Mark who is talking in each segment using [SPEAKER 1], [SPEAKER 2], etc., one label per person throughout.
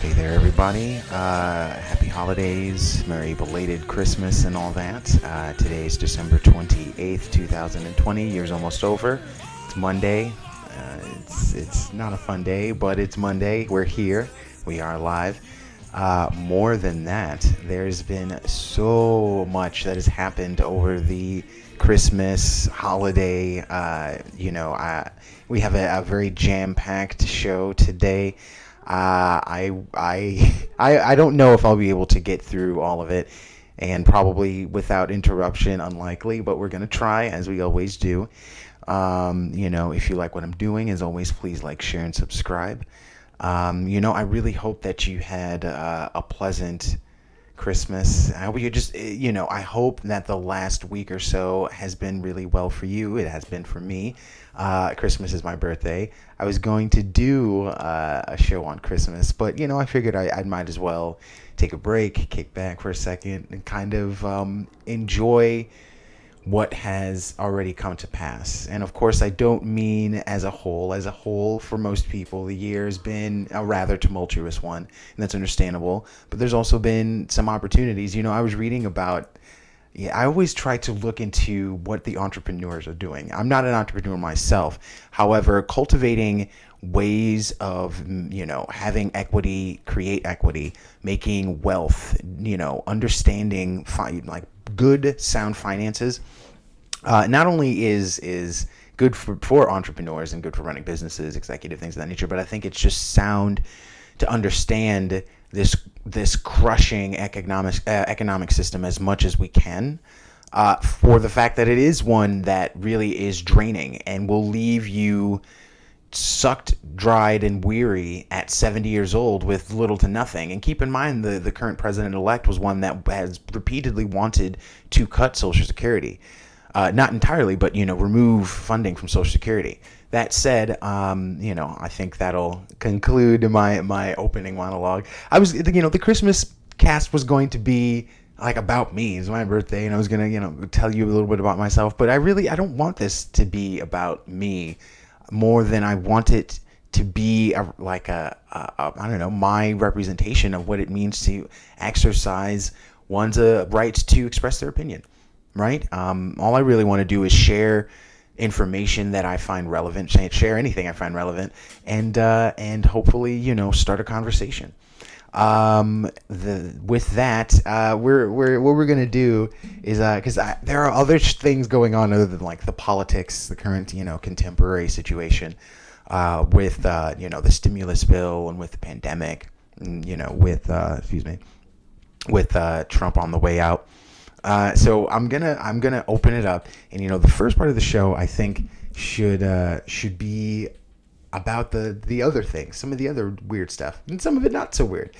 [SPEAKER 1] Hey there, everybody. Happy holidays, Merry belated Christmas, and all that. Today is December 28th, 2020. Year's almost over. It's Monday. It's not a fun day, but it's Monday. We're here. We are live. More than that, there's been so much that has happened over the Christmas holiday. We have a very jam-packed show today. I don't know if I'll be able to get through all of it, and probably without interruption, unlikely. But we're gonna try, as we always do. If you like what I'm doing, as always, please like, share, and subscribe. I really hope that you had a pleasant Christmas. I hope I hope that the last week or so has been really well for you. It has been for me. Christmas is my birthday. I was going to do a show on Christmas, but I figured I might as well take a break, kick back for a second, and kind of enjoy what has already come to pass. And of course, I don't mean as a whole. As a whole, for most people, the year has been a rather tumultuous one, and that's understandable. But there's also been some opportunities. I was reading about, I always try to look into what the entrepreneurs are doing. I'm not an entrepreneur myself. However, cultivating ways of, having equity, create equity, making wealth, understanding, good, sound finances, not only is good for entrepreneurs and good for running businesses, executive things of that nature, but I think it's just sound to understand this crushing economic system as much as we can, for the fact that it is one that really is draining and will leave you sucked, dried, and weary at 70 years old with little to nothing. And keep in mind, the current president-elect was one that has repeatedly wanted to cut Social Security. Not entirely, but, remove funding from Social Security. That said, I think that'll conclude my opening monologue. The Christmas cast was going to be about me. It's my birthday, and I was going to, tell you a little bit about myself. But I don't want this to be about me more than I want it to be my representation of what it means to exercise one's right to express their opinion, right? All I really want to do is share information that I find relevant, share anything I find relevant, and hopefully, start a conversation. With that, what we're gonna do is, because there are other things going on other than the politics, the current contemporary situation, with the stimulus bill and with the pandemic, with Trump on the way out. So I'm gonna open it up, and the first part of the show I think should be about the other things, some of the other weird stuff, and some of it not so weird.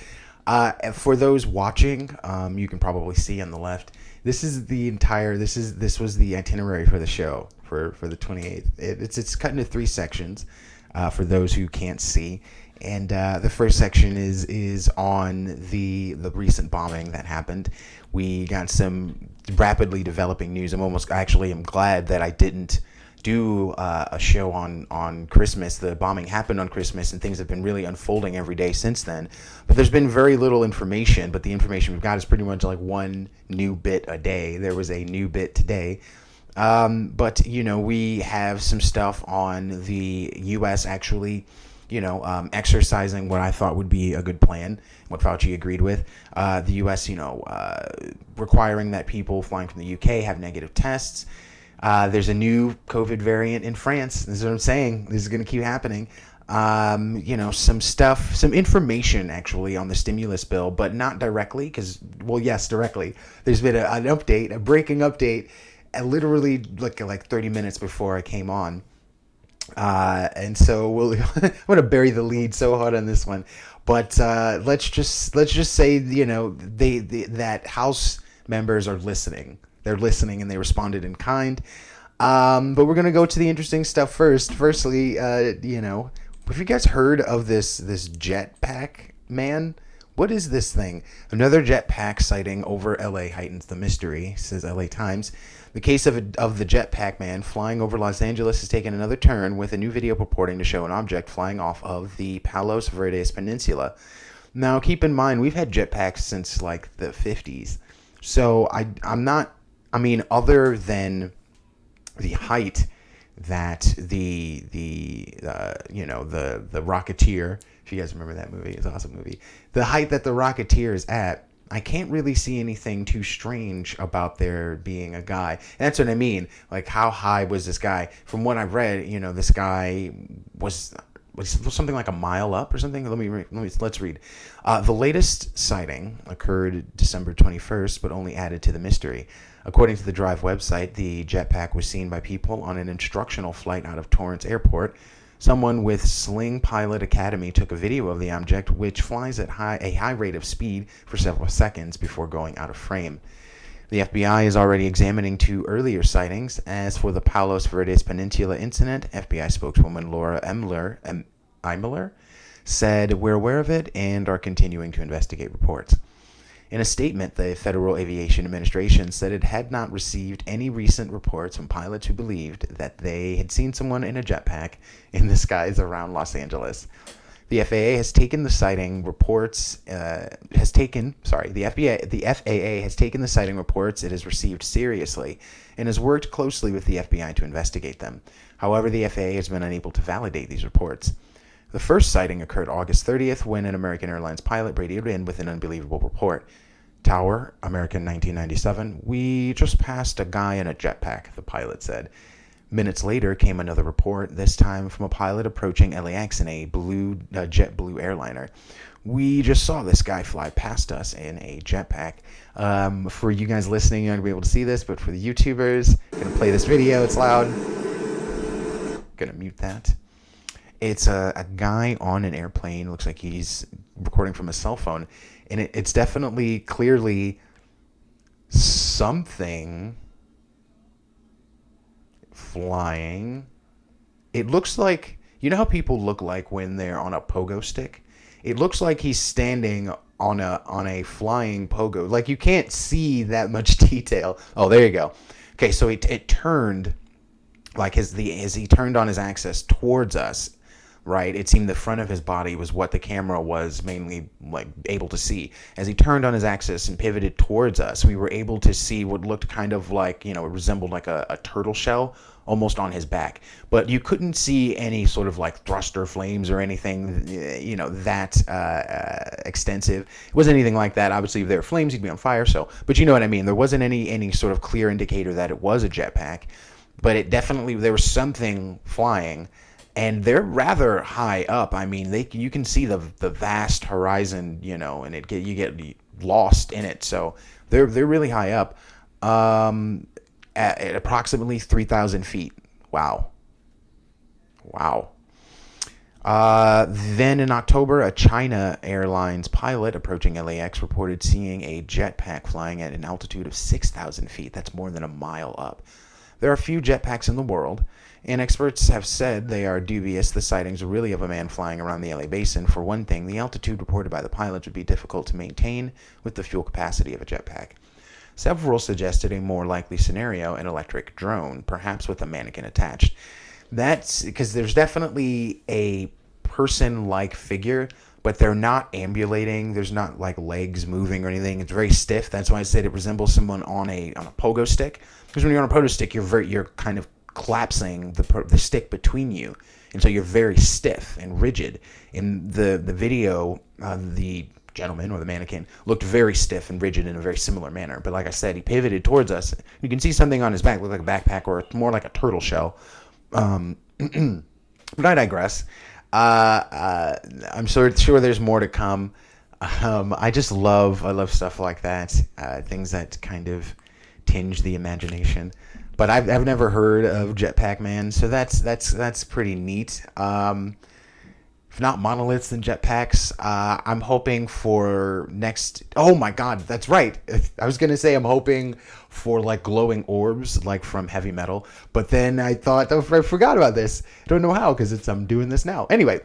[SPEAKER 1] For those watching, you can probably see on the left, this was the itinerary for the show for the 28th. It's cut into 3 sections, for those who can't see. And the first section is on the recent bombing that happened. We got some rapidly developing news. I'm glad that I didn't do a show on Christmas. The bombing happened on Christmas, and things have been really unfolding every day since then. But there's been very little information, but the information we've got is pretty much one new bit a day. There was a new bit today. But we have some stuff on the U.S. actually exercising what I thought would be a good plan, what Fauci agreed with. The U.S., requiring that people flying from the U.K. have negative tests. There's a new COVID variant in France. This is what I'm saying. This is going to keep happening. Some information actually on the stimulus bill, but not directly, yes, directly. There's been an update, a breaking update, literally like 30 minutes before I came on. And so I'm going to bury the lead so hard on this one. But let's just say, that House members are listening. They're listening, and they responded in kind. But we're going to go to the interesting stuff first. Firstly, have you guys heard of this jetpack man? What is this thing? Another jetpack sighting over LA heightens the mystery, says LA Times. The case of the jetpack man flying over Los Angeles has taken another turn, with a new video purporting to show an object flying off of the Palos Verdes Peninsula. Now, keep in mind, we've had jetpacks since like the 50s. So I'm not, I mean, other than the height that the Rocketeer, if you guys remember that movie, it's an awesome movie. The height that the Rocketeer is at, I can't really see anything too strange about there being a guy. And that's what I mean. Like, how high was this guy? From what I've read, this guy was something like a mile up or something. Let's read. The latest sighting occurred December 21st, but only added to the mystery. According to the Drive website, the jetpack was seen by people on an instructional flight out of Torrance Airport. Someone with Sling Pilot Academy took a video of the object, which flies at a high rate of speed for several seconds before going out of frame. The FBI is already examining 2 earlier sightings. As for the Palos Verdes Peninsula incident, FBI spokeswoman Laura Imler said, "We're aware of it and are continuing to investigate reports." In a statement, the Federal Aviation Administration said it had not received any recent reports from pilots who believed that they had seen someone in a jetpack in the skies around Los Angeles. The FAA has taken the sighting reports. The FAA has taken the sighting reports it has received seriously and has worked closely with the FBI to investigate them. However, the FAA has been unable to validate these reports. The first sighting occurred August 30th when an American Airlines pilot radioed in with an unbelievable report. "Tower, American 1997, we just passed a guy in a jetpack," the pilot said. Minutes later came another report, this time from a pilot approaching LAX in a JetBlue airliner. "We just saw this guy fly past us in a jetpack." For you guys listening, you're not going to be able to see this, but for the YouTubers, I'm going to play this video. It's loud. Going to mute that. It's a guy on an airplane. Looks like he's recording from a cell phone. And it's definitely, clearly something flying. It looks like, you know how people look like when they're on a pogo stick? It looks like he's standing on a flying pogo. Like, you can't see that much detail. Oh, there you go. Okay, so it turned, like as he turned on his axis towards us, right? It seemed the front of his body was what the camera was mainly like able to see. As he turned on his axis and pivoted towards us, we were able to see what looked kind of like, it resembled like a turtle shell almost on his back. But you couldn't see any sort of like thruster flames or anything, that extensive. It wasn't anything like that. Obviously, if there were flames, he'd be on fire. So, but you know what I mean? There wasn't any sort of clear indicator that it was a jetpack, but it definitely, there was something flying. And they're rather high up. I mean, you can see the vast horizon, and you get lost in it. So they're really high up, at approximately 3,000 feet. Wow. Then in October, a China Airlines pilot approaching LAX reported seeing a jetpack flying at an altitude of 6,000 feet. That's more than a mile up. There are few jetpacks in the world, and experts have said they are dubious the sightings are really of a man flying around the LA basin. For one thing, the altitude reported by the pilots would be difficult to maintain with the fuel capacity of a jetpack. Several suggested a more likely scenario, an electric drone, perhaps with a mannequin attached. That's because there's definitely a person-like figure, but they're not ambulating. There's not like legs moving or anything. It's very stiff. That's why I said it resembles someone on a pogo stick. Because when you're on a pogo stick, you're kind of collapsing the stick between you, and so you're very stiff and rigid. In the video, the gentleman or the mannequin looked very stiff and rigid in a very similar manner. But like I said, he pivoted towards us. You can see something on his back, look like a backpack or more like a turtle shell. But I digress. I'm sure there's more to come. I love stuff like that, things that kind of tinge the imagination. But I've never heard of Jetpack Man, so that's pretty neat. If not monoliths, then jetpacks. I'm hoping for next. Oh my God, that's right. I was gonna say I'm hoping for like glowing orbs, like from heavy metal. But then I thought I forgot about this. I don't know how because I'm doing this now. Anyway,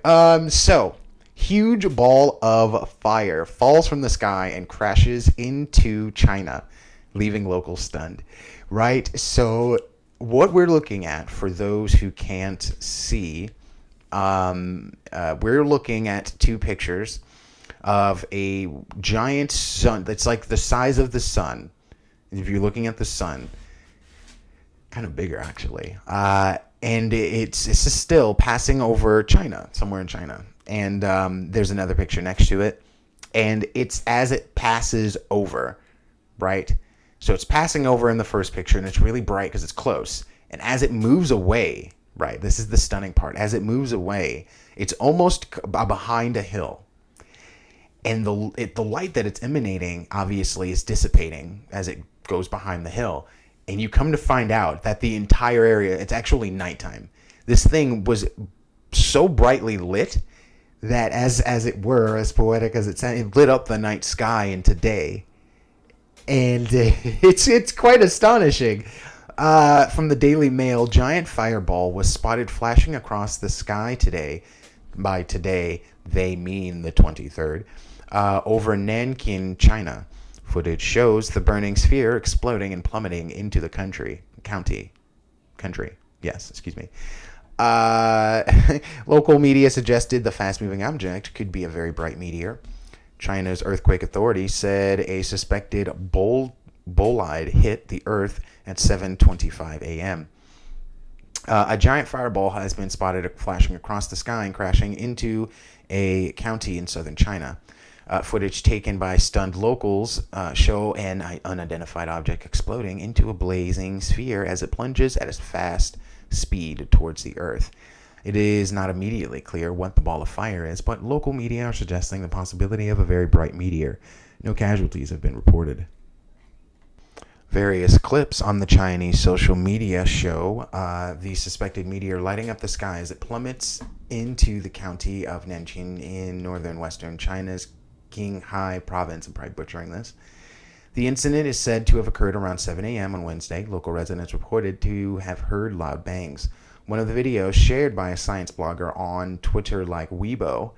[SPEAKER 1] so huge ball of fire falls from the sky and crashes into China, leaving locals stunned. Right. So what we're looking at, for those who can't see, we're looking at two pictures. of a giant sun that's like the size of the sun. If you're looking at the sun, kind of bigger actually, and it's still passing over China, somewhere in China. And there's another picture next to it, and it's as it passes over, right? So it's passing over in the first picture, and it's really bright because it's close. And as it moves away, right, this is the stunning part. As it moves away, it's almost behind a hill. And the light that it's emanating obviously is dissipating as it goes behind the hill. And you come to find out that the entire area, it's actually nighttime. This thing was so brightly lit that as it were, as poetic as it sounded, it lit up the night sky into day. And it's quite astonishing. From the Daily Mail, giant fireball was spotted flashing across the sky today. By today, they mean the 23rd. Over Nankin, China. Footage shows the burning sphere exploding and plummeting into the country. Yes, excuse me. Local media suggested the fast-moving object could be a very bright meteor. China's earthquake authority said a suspected bolide hit the Earth at 7:25 a.m. A giant fireball has been spotted flashing across the sky and crashing into a county in southern China. Footage taken by stunned locals show an unidentified object exploding into a blazing sphere as it plunges at a fast speed towards the Earth. It is not immediately clear what the ball of fire is, but local media are suggesting the possibility of a very bright meteor. No casualties have been reported. Various clips on the Chinese social media show the suspected meteor lighting up the sky as it plummets into the county of Nanjing in northern western China's Qinghai province. I'm probably butchering this. The incident is said to have occurred around 7 a.m. on Wednesday. Local residents reported to have heard loud bangs. One of the videos shared by a science blogger on Twitter like Weibo,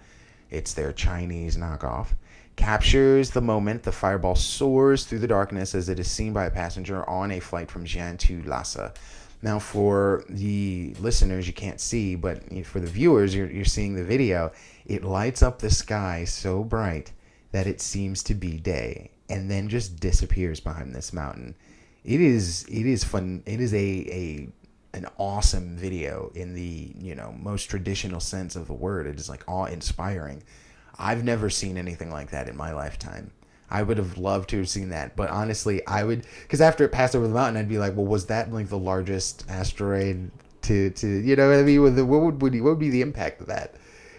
[SPEAKER 1] it's their Chinese knockoff, captures the moment the fireball soars through the darkness as it is seen by a passenger on a flight from Xi'an to Lhasa. Now, for the listeners, you can't see, but for the viewers, you're seeing the video. It lights up the sky so bright that it seems to be day, and then just disappears behind this mountain. It is fun. It is an awesome video in the most traditional sense of the word. It is like awe-inspiring. I've never seen anything like that in my lifetime. I would have loved to have seen that, but honestly, I would, because after it passed over the mountain, I'd be like, well, was that like the largest asteroid to you know what I mean? What would be the impact of that?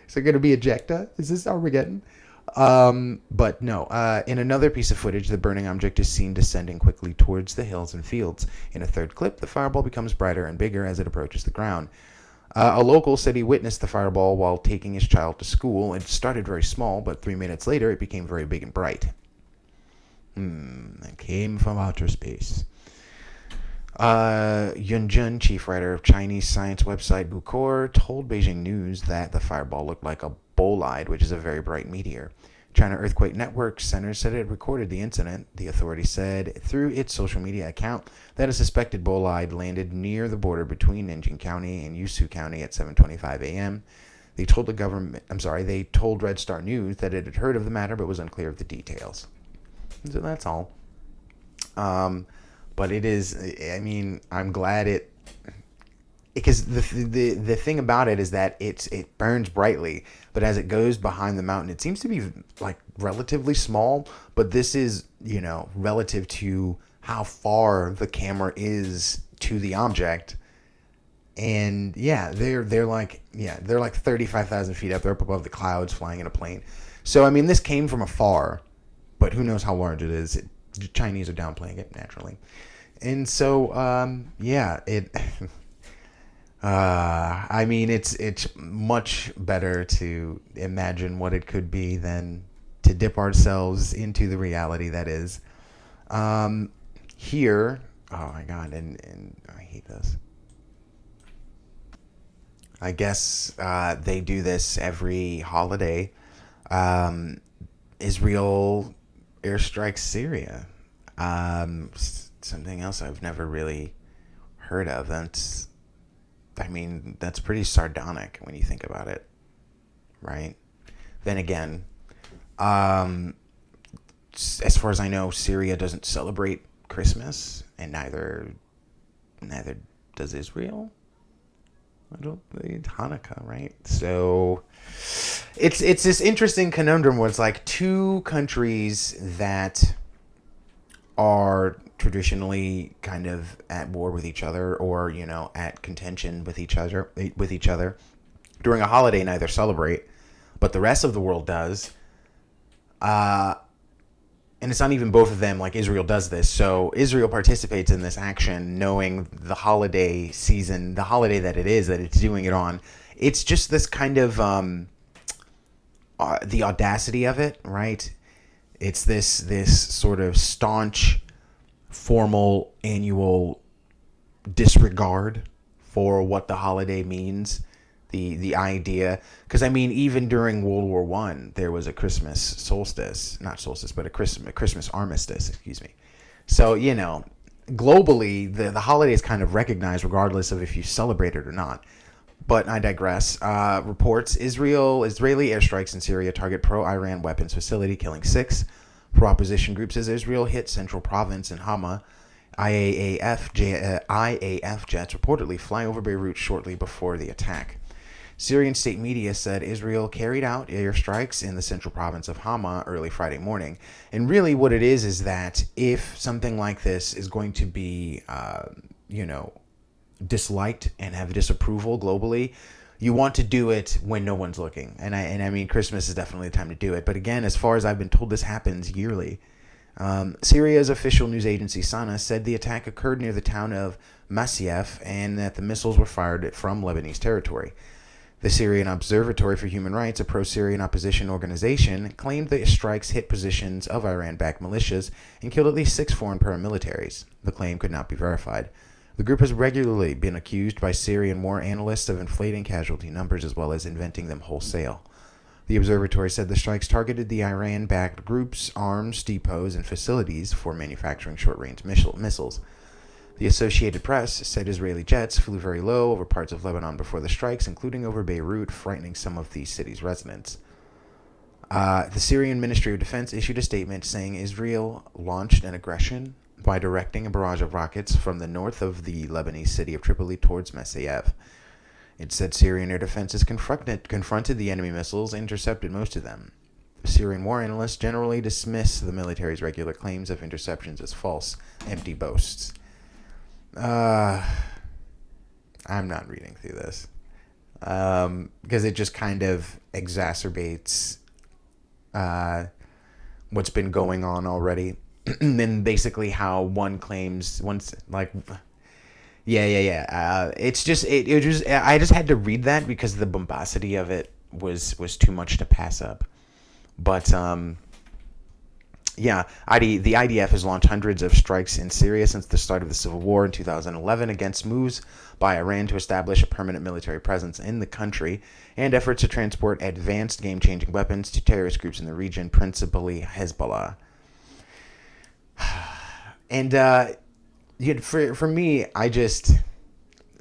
[SPEAKER 1] Is it going to be ejecta? Is this Armageddon? But no. In another piece of footage, the burning object is seen descending quickly towards the hills and fields. In a third clip, the fireball becomes brighter and bigger as it approaches the ground. A local said he witnessed the fireball while taking his child to school. It started very small, but 3 minutes later, it became very big and bright. It came from outer space. Yunjun, chief writer of Chinese science website Bukor, told Beijing News that the fireball looked like a bolide, which is a very bright meteor. China Earthquake Network Center said it recorded the incident. The authority said through its social media account that a suspected bolide landed near the border between Nanjing County and Yushu County at 7:25 a.m. They told They told Red Star News that it had heard of the matter but was unclear of the details. So that's all. But it is. I mean, I'm glad it. Because the thing about it is that it burns brightly, but as it goes behind the mountain, it seems to be like relatively small. But this is, relative to how far the camera is to the object. And yeah, they're like 35,000 feet up. They're up above the clouds, flying in a plane. So I mean, this came from afar, but who knows how large it is? The Chinese are downplaying it naturally, and so it. I mean, it's much better to imagine what it could be than to dip ourselves into the reality that is. Here, oh my God, and I hate this. I guess they do this every holiday. Israel airstrikes Syria. Something else I've never really heard of. That's pretty sardonic when you think about it, right? Then again, Um, as far as I know, Syria doesn't celebrate Christmas, and neither does Israel. I don't think Hanukkah, right? So it's this interesting conundrum where it's like two countries that are traditionally kind of at war with each other, or at contention with each other during a holiday. Neither celebrate, but the rest of the world does. And it's not even both of them. Like, Israel does this, so Israel participates in this action knowing the holiday season, the holiday that it's doing it on. It's just this kind of the audacity of it, right? It's this sort of staunch, formal, annual disregard for what the holiday means. The idea, because I mean, even during World War One, there was a Christmas solstice, not solstice, but a Christmas armistice, excuse me. So globally, the holiday is kind of recognized regardless of if you celebrate it or not. But I digress. Reports: Israeli airstrikes in Syria target pro-Iran weapons facility, killing 6. Pro-opposition groups as Israel hit central province in Hama. IAF jets reportedly fly over Beirut shortly before the attack. Syrian state media said Israel carried out airstrikes in the central province of Hama early Friday morning. And really what it is that if something like this is going to be, disliked and have disapproval globally, you want to do it when no one's looking. And I mean, Christmas is definitely the time to do it. But again, as far as I've been told, this happens yearly. Syria's official news agency, Sana, said the attack occurred near the town of Masyaf and that the missiles were fired from Lebanese territory. The Syrian Observatory for Human Rights, a pro-Syrian opposition organization, claimed the strikes hit positions of Iran-backed militias and killed at least 6 foreign paramilitaries. The claim could not be verified. The group has regularly been accused by Syrian war analysts of inflating casualty numbers as well as inventing them wholesale. The observatory said the strikes targeted the Iran-backed group's arms depots and facilities for manufacturing short-range missiles. The Associated Press said Israeli jets flew very low over parts of Lebanon before the strikes, including over Beirut, frightening some of the city's residents. The Syrian Ministry of Defense issued a statement saying Israel launched an aggression by directing a barrage of rockets from the north of the Lebanese city of Tripoli towards Masyaf. It said Syrian air defenses confronted the enemy missiles and intercepted most of them. Syrian war analysts generally dismiss the military's regular claims of interceptions as false, empty boasts. I'm not reading through this because it just kind of exacerbates what's been going on already. And then basically how one claims it's just I just had to read that because the bombacity of it was too much to pass up. But the IDF has launched hundreds of strikes in Syria since the start of the civil war in 2011 against moves by Iran to establish a permanent military presence in the country and efforts to transport advanced game-changing weapons to terrorist groups in the region, principally Hezbollah. And for me,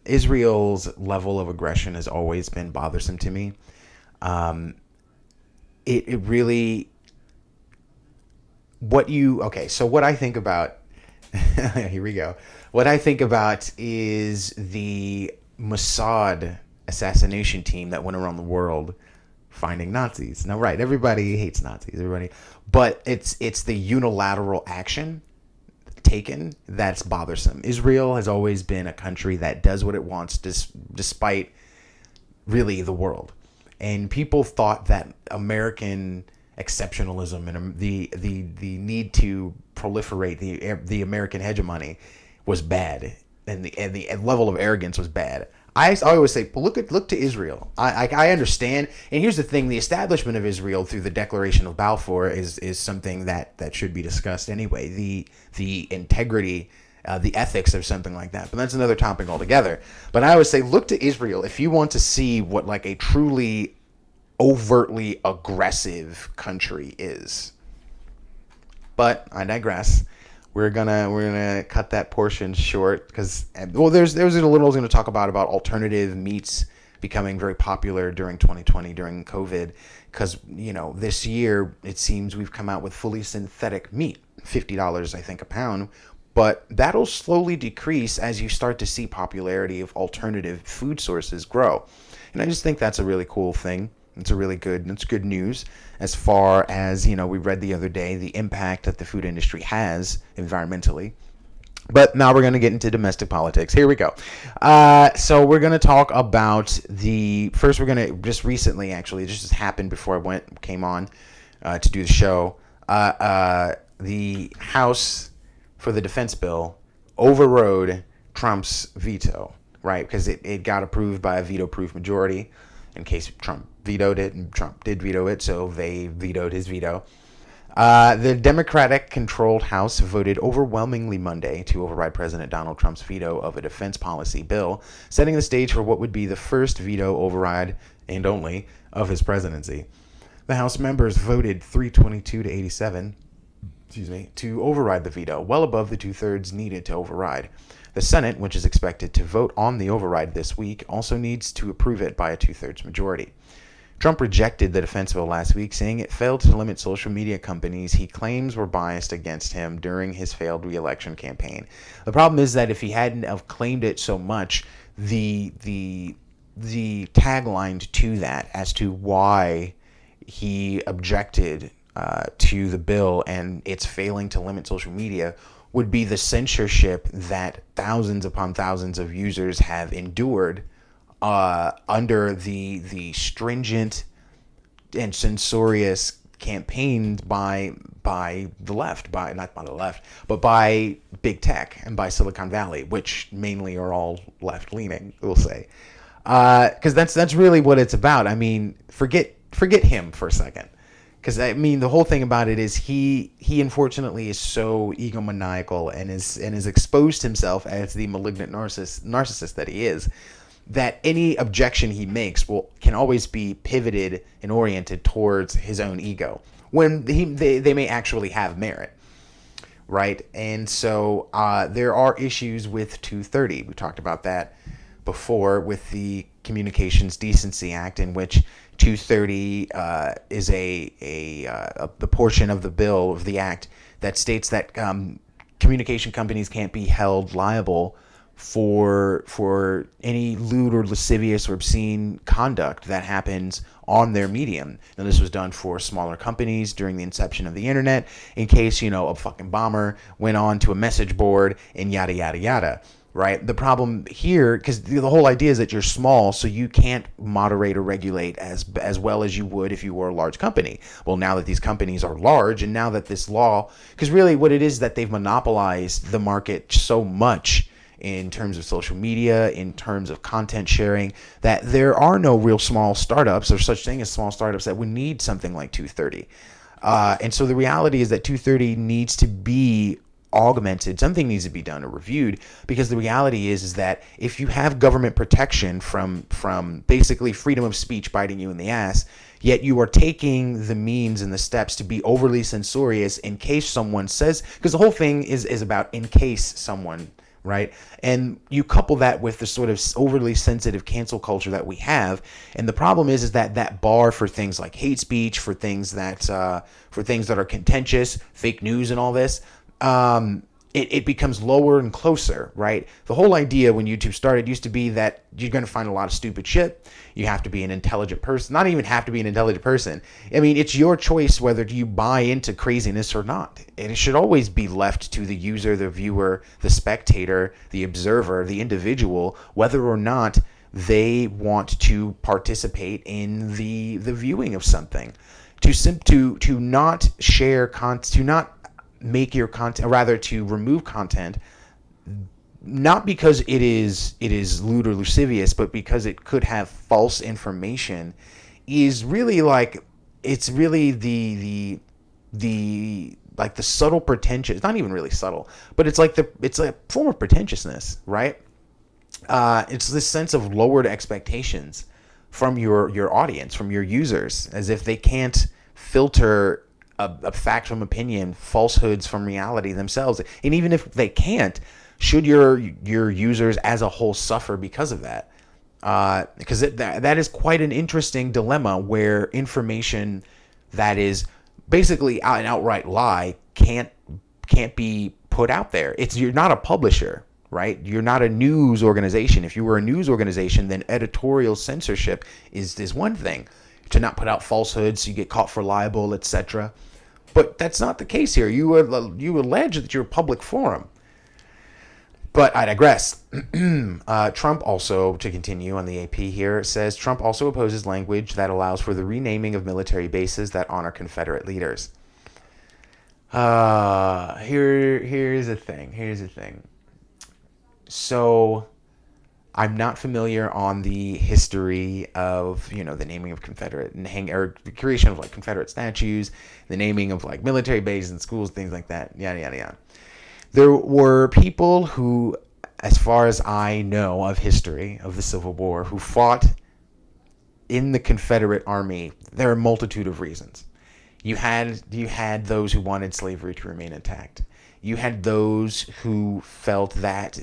[SPEAKER 1] Israel's level of aggression has always been bothersome to me. It really... So what I think about, here we go. What I think about is the Mossad assassination team that went around the world finding Nazis. Now, right, everybody hates Nazis, but it's the unilateral action taken that's bothersome. Israel has always been a country that does what it wants despite really the world. And people thought that American exceptionalism and the need to proliferate the American hegemony was bad, and the level of arrogance was bad. I always say, well, look to Israel. I understand, and here's the thing: the establishment of Israel through the Declaration of Balfour is something that should be discussed anyway. The integrity, the ethics of something like that. But that's another topic altogether. But I always say, look to Israel if you want to see what like a truly overtly aggressive country is. But I digress. We're gonna cut that portion short because there's a little I was gonna talk about alternative meats becoming very popular during 2020 during COVID. because, this year it seems we've come out with fully synthetic meat, $50, I think, a pound. But that'll slowly decrease as you start to see popularity of alternative food sources grow. And I just think that's a really cool thing. It's good news as far as, we read the other day, the impact that the food industry has environmentally. But now we're going to get into domestic politics. Here we go. So we're going to talk about first we're going to just recently, actually, it just happened before I came on to do the show. The House for the defense bill overrode Trump's veto, right? Because it got approved by a veto-proof majority in case Trump vetoed it, and Trump did veto it, so they vetoed his veto. The Democratic-controlled House voted overwhelmingly Monday to override President Donald Trump's veto of a defense policy bill, setting the stage for what would be the first veto override, and only, of his presidency. The House members voted 322 to 87 to override the veto, well above the two-thirds needed to override. The Senate, which is expected to vote on the override this week, also needs to approve it by a two-thirds majority. Trump rejected the defense bill last week, saying it failed to limit social media companies he claims were biased against him during his failed re-election campaign. The problem is that if he hadn't have claimed it so much, the tagline to that as to why he objected to the bill and its failing to limit social media would be the censorship that thousands upon thousands of users have endured under the stringent and censorious campaigns by the left, not by the left, but by big tech and by Silicon Valley, which mainly are all left-leaning, we'll say. Because that's really what it's about. I mean, forget him for a second. Because, I mean, the whole thing about it is he unfortunately is so egomaniacal and is exposed himself as the malignant narcissist that he is, that any objection he makes can always be pivoted and oriented towards his own ego when they may actually have merit, right? And so there are issues with 230. We talked about that before with the Communications Decency Act, in which 230 is the portion of the bill of the act that states that communication companies can't be held liable for any lewd or lascivious or obscene conduct that happens on their medium. Now, this was done for smaller companies during the inception of the internet, in case, a fucking bomber went on to a message board and yada, yada, yada. Right? The problem here, because the whole idea is that you're small, so you can't moderate or regulate as well as you would if you were a large company. Well, now that these companies are large, and now that this law, because really what it is that they've monopolized the market so much in terms of social media, in terms of content sharing, that there are no real small startups or such thing as small startups that would need something like 230. And so the reality is that 230 needs to be augmented. Something needs to be done or reviewed, because the reality is that if you have government protection from basically freedom of speech biting you in the ass, yet you are taking the means and the steps to be overly censorious in case someone says, because the whole thing is about in case someone, right? And you couple that with the sort of overly sensitive cancel culture that we have, and the problem is that bar for things like hate speech, for things that are contentious, fake news, and all this, it becomes lower and closer, right? The whole idea when YouTube started used to be that you're going to find a lot of stupid shit. You have to be an intelligent person. Not even have to be an intelligent person. I mean, it's your choice whether you buy into craziness or not. And it should always be left to the user, the viewer, the spectator, the observer, the individual, whether or not they want to participate in the viewing of something. To not share content, to not make your content, or rather to remove content, not because it is lewd or lascivious, but because it could have false information, is really like, it's really the subtle pretentious. It's not even really subtle, but it's a form of pretentiousness, right? It's this sense of lowered expectations from your audience, from your users, as if they can't filter a fact from opinion, falsehoods from reality themselves. And even if they can't, should your users as a whole suffer because of that? because that is quite an interesting dilemma where information that is basically an outright lie can't be put out there. You're not a publisher, right? You're not a news organization. If you were a news organization, then editorial censorship is one thing. To not put out falsehoods, you get caught for libel, etc. But that's not the case here. You allege that you're a public forum. But I digress. Trump also, to continue on the AP here, says Trump also opposes language that allows for the renaming of military bases that honor Confederate leaders. Here's the thing. So I'm not familiar on the history of, the naming of Confederate or the creation of like Confederate statues, the naming of like military bases and schools, things like that. Yada, yada, yada. There were people who, as far as I know of history of the Civil War, who fought in the Confederate Army. There are a multitude of reasons. You had those who wanted slavery to remain intact. You had those who felt that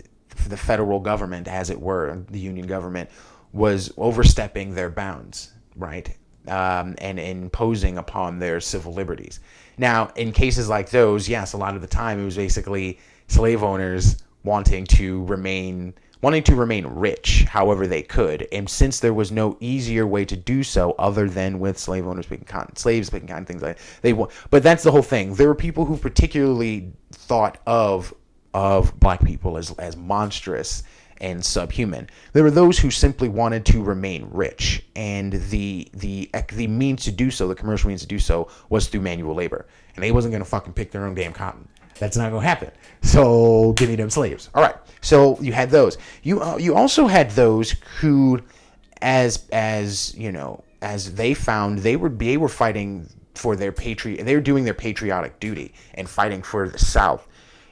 [SPEAKER 1] the federal government, as it were, the Union government, was overstepping their bounds, right? And imposing upon their civil liberties. Now, in cases like those, yes, a lot of the time it was basically slave owners wanting to remain rich however they could. And since there was no easier way to do so other than with slave owners picking cotton, slaves picking cotton, things like that, but that's the whole thing. There were people who particularly thought of black people as monstrous and subhuman. There were those who simply wanted to remain rich, and the means to do so, the commercial means to do so, was through manual labor. And they wasn't gonna fucking pick their own damn cotton. That's not gonna happen. So give me them slaves. All right. So you had those. You also had those who, as they found, they were fighting for their they were doing their patriotic duty and fighting for the South.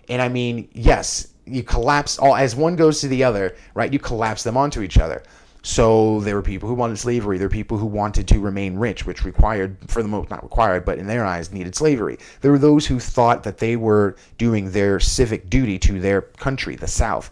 [SPEAKER 1] And I mean, yes, you collapse all as one goes to the other, right? You collapse them onto each other. So there were people who wanted slavery. There were people who wanted to remain rich, which required, for the most, not required, but in their eyes, needed slavery. There were those who thought that they were doing their civic duty to their country, the South,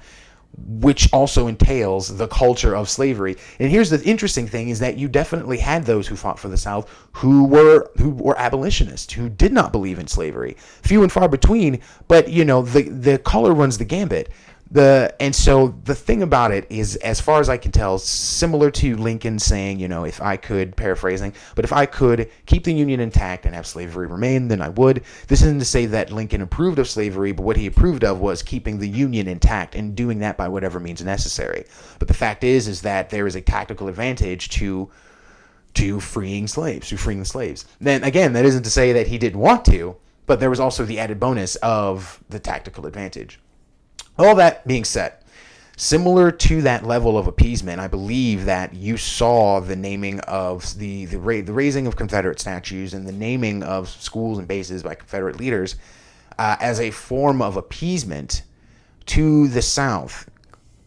[SPEAKER 1] which also entails the culture of slavery. And here's the interesting thing is that you definitely had those who fought for the South who were abolitionists, who did not believe in slavery. Few and far between, but the color runs the gambit. And so the thing about it is, as far as I can tell, similar to Lincoln saying, if I could, paraphrasing, but if I could keep the Union intact and have slavery remain, then I would. This isn't to say that Lincoln approved of slavery, but what he approved of was keeping the Union intact and doing that by whatever means necessary. But the fact is that there is a tactical advantage to freeing the slaves. Then again, that isn't to say that he didn't want to, but there was also the added bonus of the tactical advantage. All that being said, similar to that level of appeasement, I believe that you saw the naming of the raising of Confederate statues and the naming of schools and bases by Confederate leaders as a form of appeasement to the South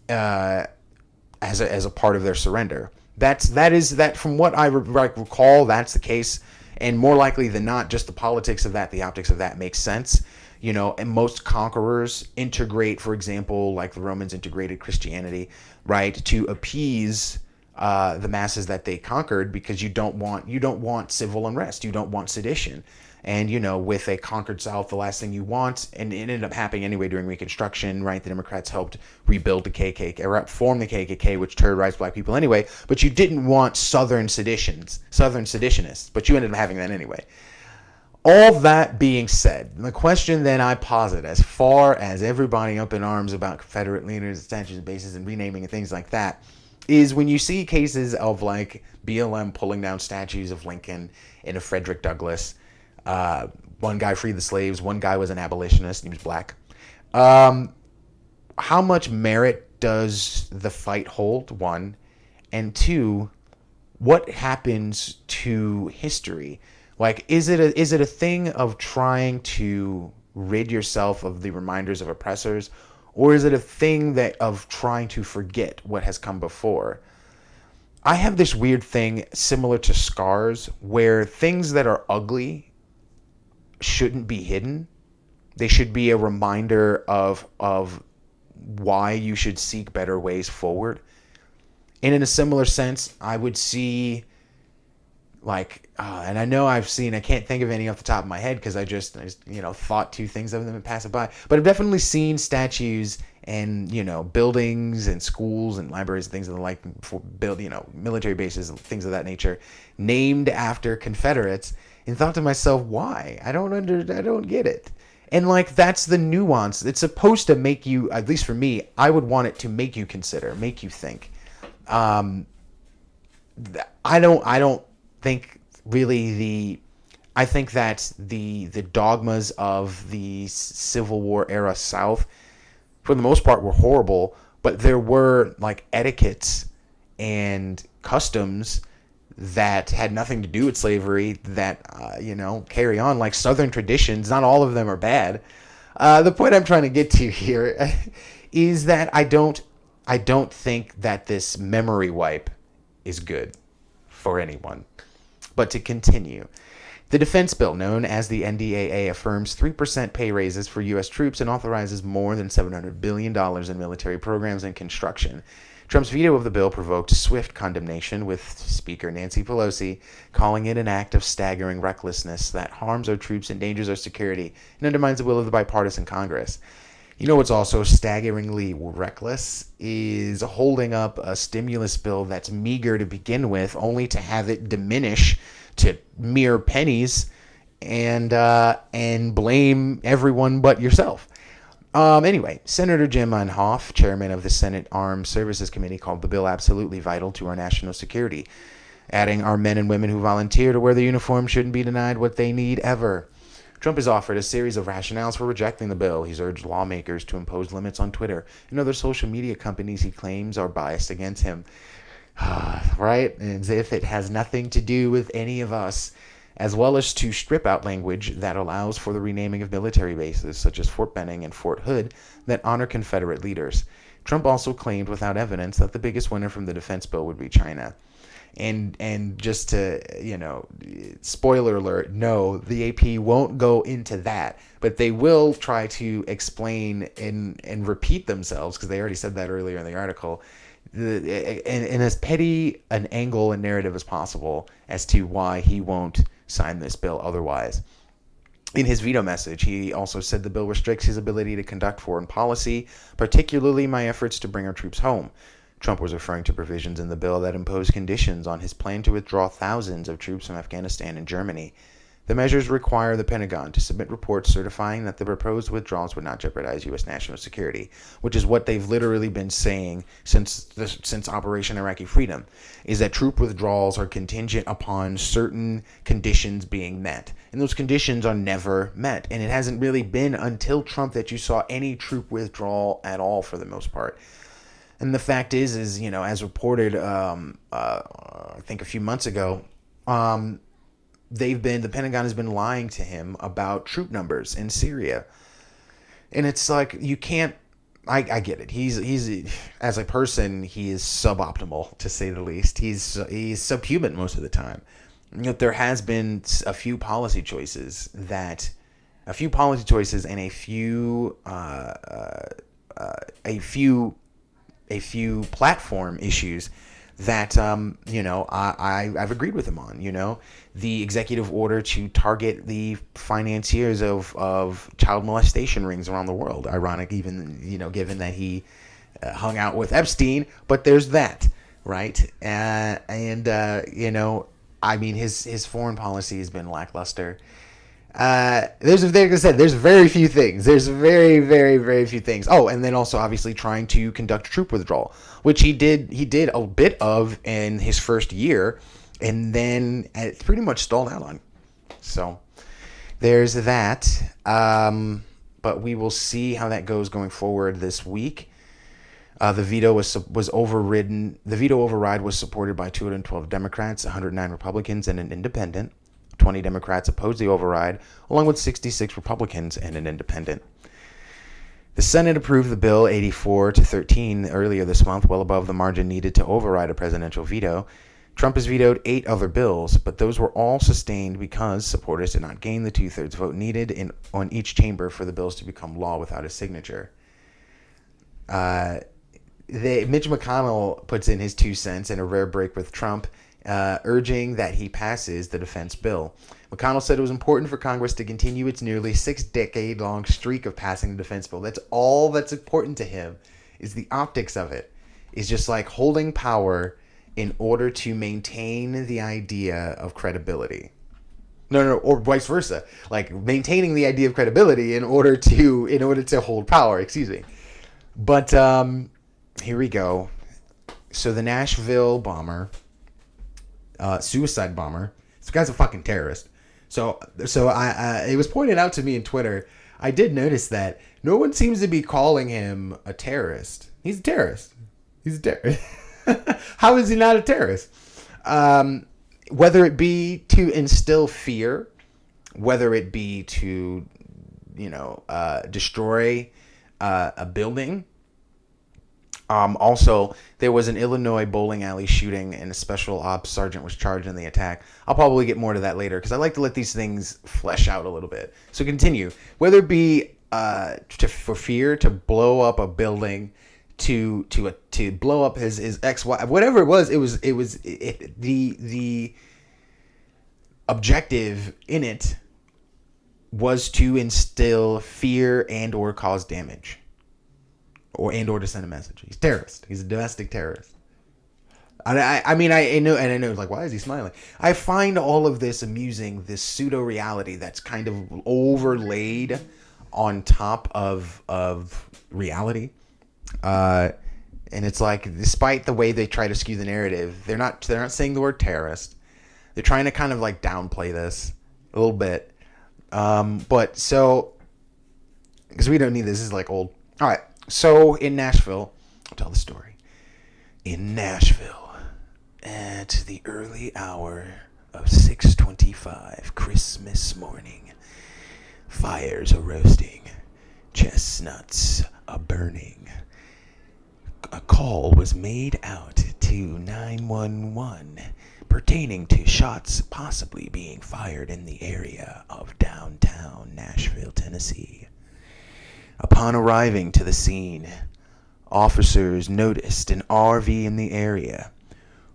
[SPEAKER 1] as a part of their surrender. That from what I recall, that's the case, and more likely than not, just the politics of that, the optics of that makes sense. And most conquerors integrate, for example, like the Romans integrated Christianity, right, to appease the masses that they conquered, because you don't want civil unrest, you don't want sedition, and with a conquered South, the last thing you want, and it ended up happening anyway during Reconstruction, right? The Democrats helped rebuild the KKK, or form the KKK, which terrorized black people anyway. But you didn't want Southern seditionists, but you ended up having that anyway. All that being said, the question then I posit, as far as everybody up in arms about Confederate leaders, statues, and bases, and renaming and things like that, is when you see cases of like BLM pulling down statues of Lincoln and of Frederick Douglass. One guy freed the slaves. One guy was an abolitionist. And he was black. How much merit does the fight hold? One, and two, what happens to history? Like, is it a thing of trying to rid yourself of the reminders of oppressors, or is it a thing of trying to forget what has come before? I have this weird thing similar to scars, where things that are ugly shouldn't be hidden. They should be a reminder of why you should seek better ways forward. And in a similar sense, I would see, like, and I know I can't think of any off the top of my head because I just thought two things of them and pass it by. But I've definitely seen statues and, buildings and schools and libraries and things of the like, for military bases and things of that nature named after Confederates, and thought to myself, why? I don't get it. And like, that's the nuance. It's supposed to make you, at least for me, I would want it to make you consider, make you think. I don't think really I think that the dogmas of the Civil War era South, for the most part, were horrible, but there were like etiquettes and customs that had nothing to do with slavery that carry on, like Southern traditions. Not all of them are bad. The point I'm trying to get to here is that I don't think that this memory wipe is good for anyone. But to continue, the defense bill, known as the NDAA, affirms 3% pay raises for U.S. troops and authorizes more than $700 billion in military programs and construction. Trump's veto of the bill provoked swift condemnation, with Speaker Nancy Pelosi calling it an act of staggering recklessness that harms our troops, endangers our security, and undermines the will of the bipartisan Congress. You know what's also staggeringly reckless is holding up a stimulus bill that's meager to begin with, only to have it diminish to mere pennies and blame everyone but yourself. Anyway, Senator Jim Inhofe, chairman of the Senate Armed Services Committee, called the bill absolutely vital to our national security, adding, "Our men and women who volunteer to wear the uniform shouldn't be denied what they need ever." Trump has offered a series of rationales for rejecting the bill. He's urged lawmakers to impose limits on Twitter and other social media companies he claims are biased against him. Right? As if it has nothing to do with any of us. As well as to strip out language that allows for the renaming of military bases, such as Fort Benning and Fort Hood, that honor Confederate leaders. Trump also claimed without evidence that the biggest winner from the defense bill would be China. And just to, spoiler alert, no, the AP won't go into that, but they will try to explain and repeat themselves, because they already said that earlier in the article, in as petty an angle and narrative as possible as to why he won't sign this bill otherwise. In his veto message, he also said the bill restricts his ability to conduct foreign policy, particularly my efforts to bring our troops home. Trump was referring to provisions in the bill that impose conditions on his plan to withdraw thousands of troops from Afghanistan and Germany. The measures require the Pentagon to submit reports certifying that the proposed withdrawals would not jeopardize U.S. national security, which is what they've literally been saying since Operation Iraqi Freedom, is that troop withdrawals are contingent upon certain conditions being met. And those conditions are never met. And it hasn't really been until Trump that you saw any troop withdrawal at all, for the most part. And the fact is, as reported, I think a few months ago, the Pentagon has been lying to him about troop numbers in Syria. And it's like, you can't, I get it. He's as a person, he is suboptimal, to say the least. He's subhuman most of the time. Yet there has been a few policy choices and a few platform issues that I've agreed with him on. The executive order to target the financiers of child molestation rings around the world. Ironic, even given that he hung out with Epstein, but there's that, right? His foreign policy has been lackluster. There's very few things. There's very, very, very few things. Oh, and then also obviously trying to conduct troop withdrawal, which he did a bit of in his first year, and then it pretty much stalled out on. So there's that. But we will see how that goes going forward this week. The veto was overridden. The veto override was supported by 212 Democrats, 109 Republicans, and an independent. 20 Democrats opposed the override, along with 66 Republicans and an independent. The Senate approved the bill 84-13 earlier this month, well above the margin needed to override a presidential veto. Trump has vetoed 8 other bills, but those were all sustained because supporters did not gain the 2/3 vote needed on each chamber for the bills to become law without his signature. Mitch McConnell puts in his 2 cents in a rare break with Trump, urging that he passes the defense bill. McConnell said it was important for Congress to continue its nearly 6-decade-long streak of passing the defense bill. That's all that's important to him, is the optics of it. Is just like holding power in order to maintain the idea of credibility. No, or vice versa. Like maintaining the idea of credibility in order to hold power. Excuse me. But here we go. So the Nashville bomber, suicide bomber. This guy's a fucking terrorist. So I it was pointed out to me in Twitter. I did notice that no one seems to be calling him a terrorist. He's a terrorist. He's a terrorist. How is he not a terrorist? Whether it be to instill fear, whether it be to, destroy a building. Also, there was an Illinois bowling alley shooting, and a special ops sergeant was charged in the attack. I'll probably get more to that later because I like to let these things flesh out a little bit. So continue. Whether it be for fear to blow up a building, to blow up his ex-wife, whatever it was, the objective in it was to instill fear and or cause damage. Or to send a message. He's a terrorist. He's a domestic terrorist. I know, like, why is he smiling? I find all of this amusing, this pseudo-reality that's kind of overlaid on top of reality. And it's like, despite the way they try to skew the narrative, they're not saying the word terrorist. They're trying to kind of like downplay this a little bit. But so, because we don't need this is like old. All right. So in Nashville, I'll tell the story. In Nashville, at the early hour of 6:25 Christmas morning, fires are roasting, chestnuts are burning. A call was made out to 911 pertaining to shots possibly being fired in the area of downtown Nashville, Tennessee. Upon arriving to the scene, officers noticed an RV in the area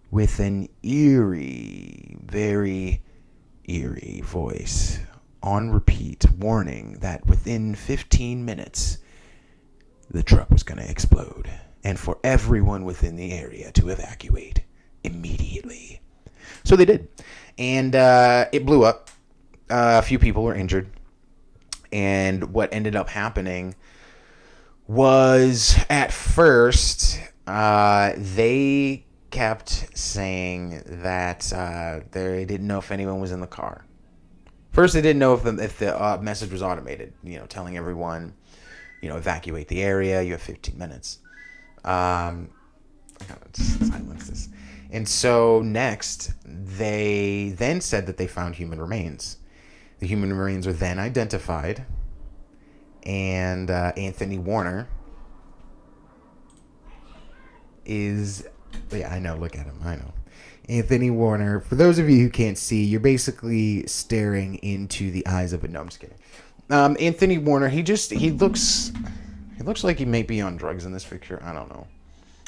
[SPEAKER 1] with an eerie, very eerie voice on repeat warning that within 15 minutes the truck was going to explode and for everyone within the area to evacuate immediately. So they did. And it blew up. A few people were injured. And what ended up happening was, at first, they kept saying that they didn't know if anyone was in the car. First, they didn't know if the message was automated, telling everyone, evacuate the area. You have 15 minutes. I gotta silence this. And so next, they then said that they found human remains. The human remains were then identified, and Anthony Warner is... Yeah, I know, look at him, I know. Anthony Warner, for those of you who can't see, you're basically staring into the eyes of a... No, I'm just kidding. Anthony Warner, he looks like he may be on drugs in this picture. I don't know.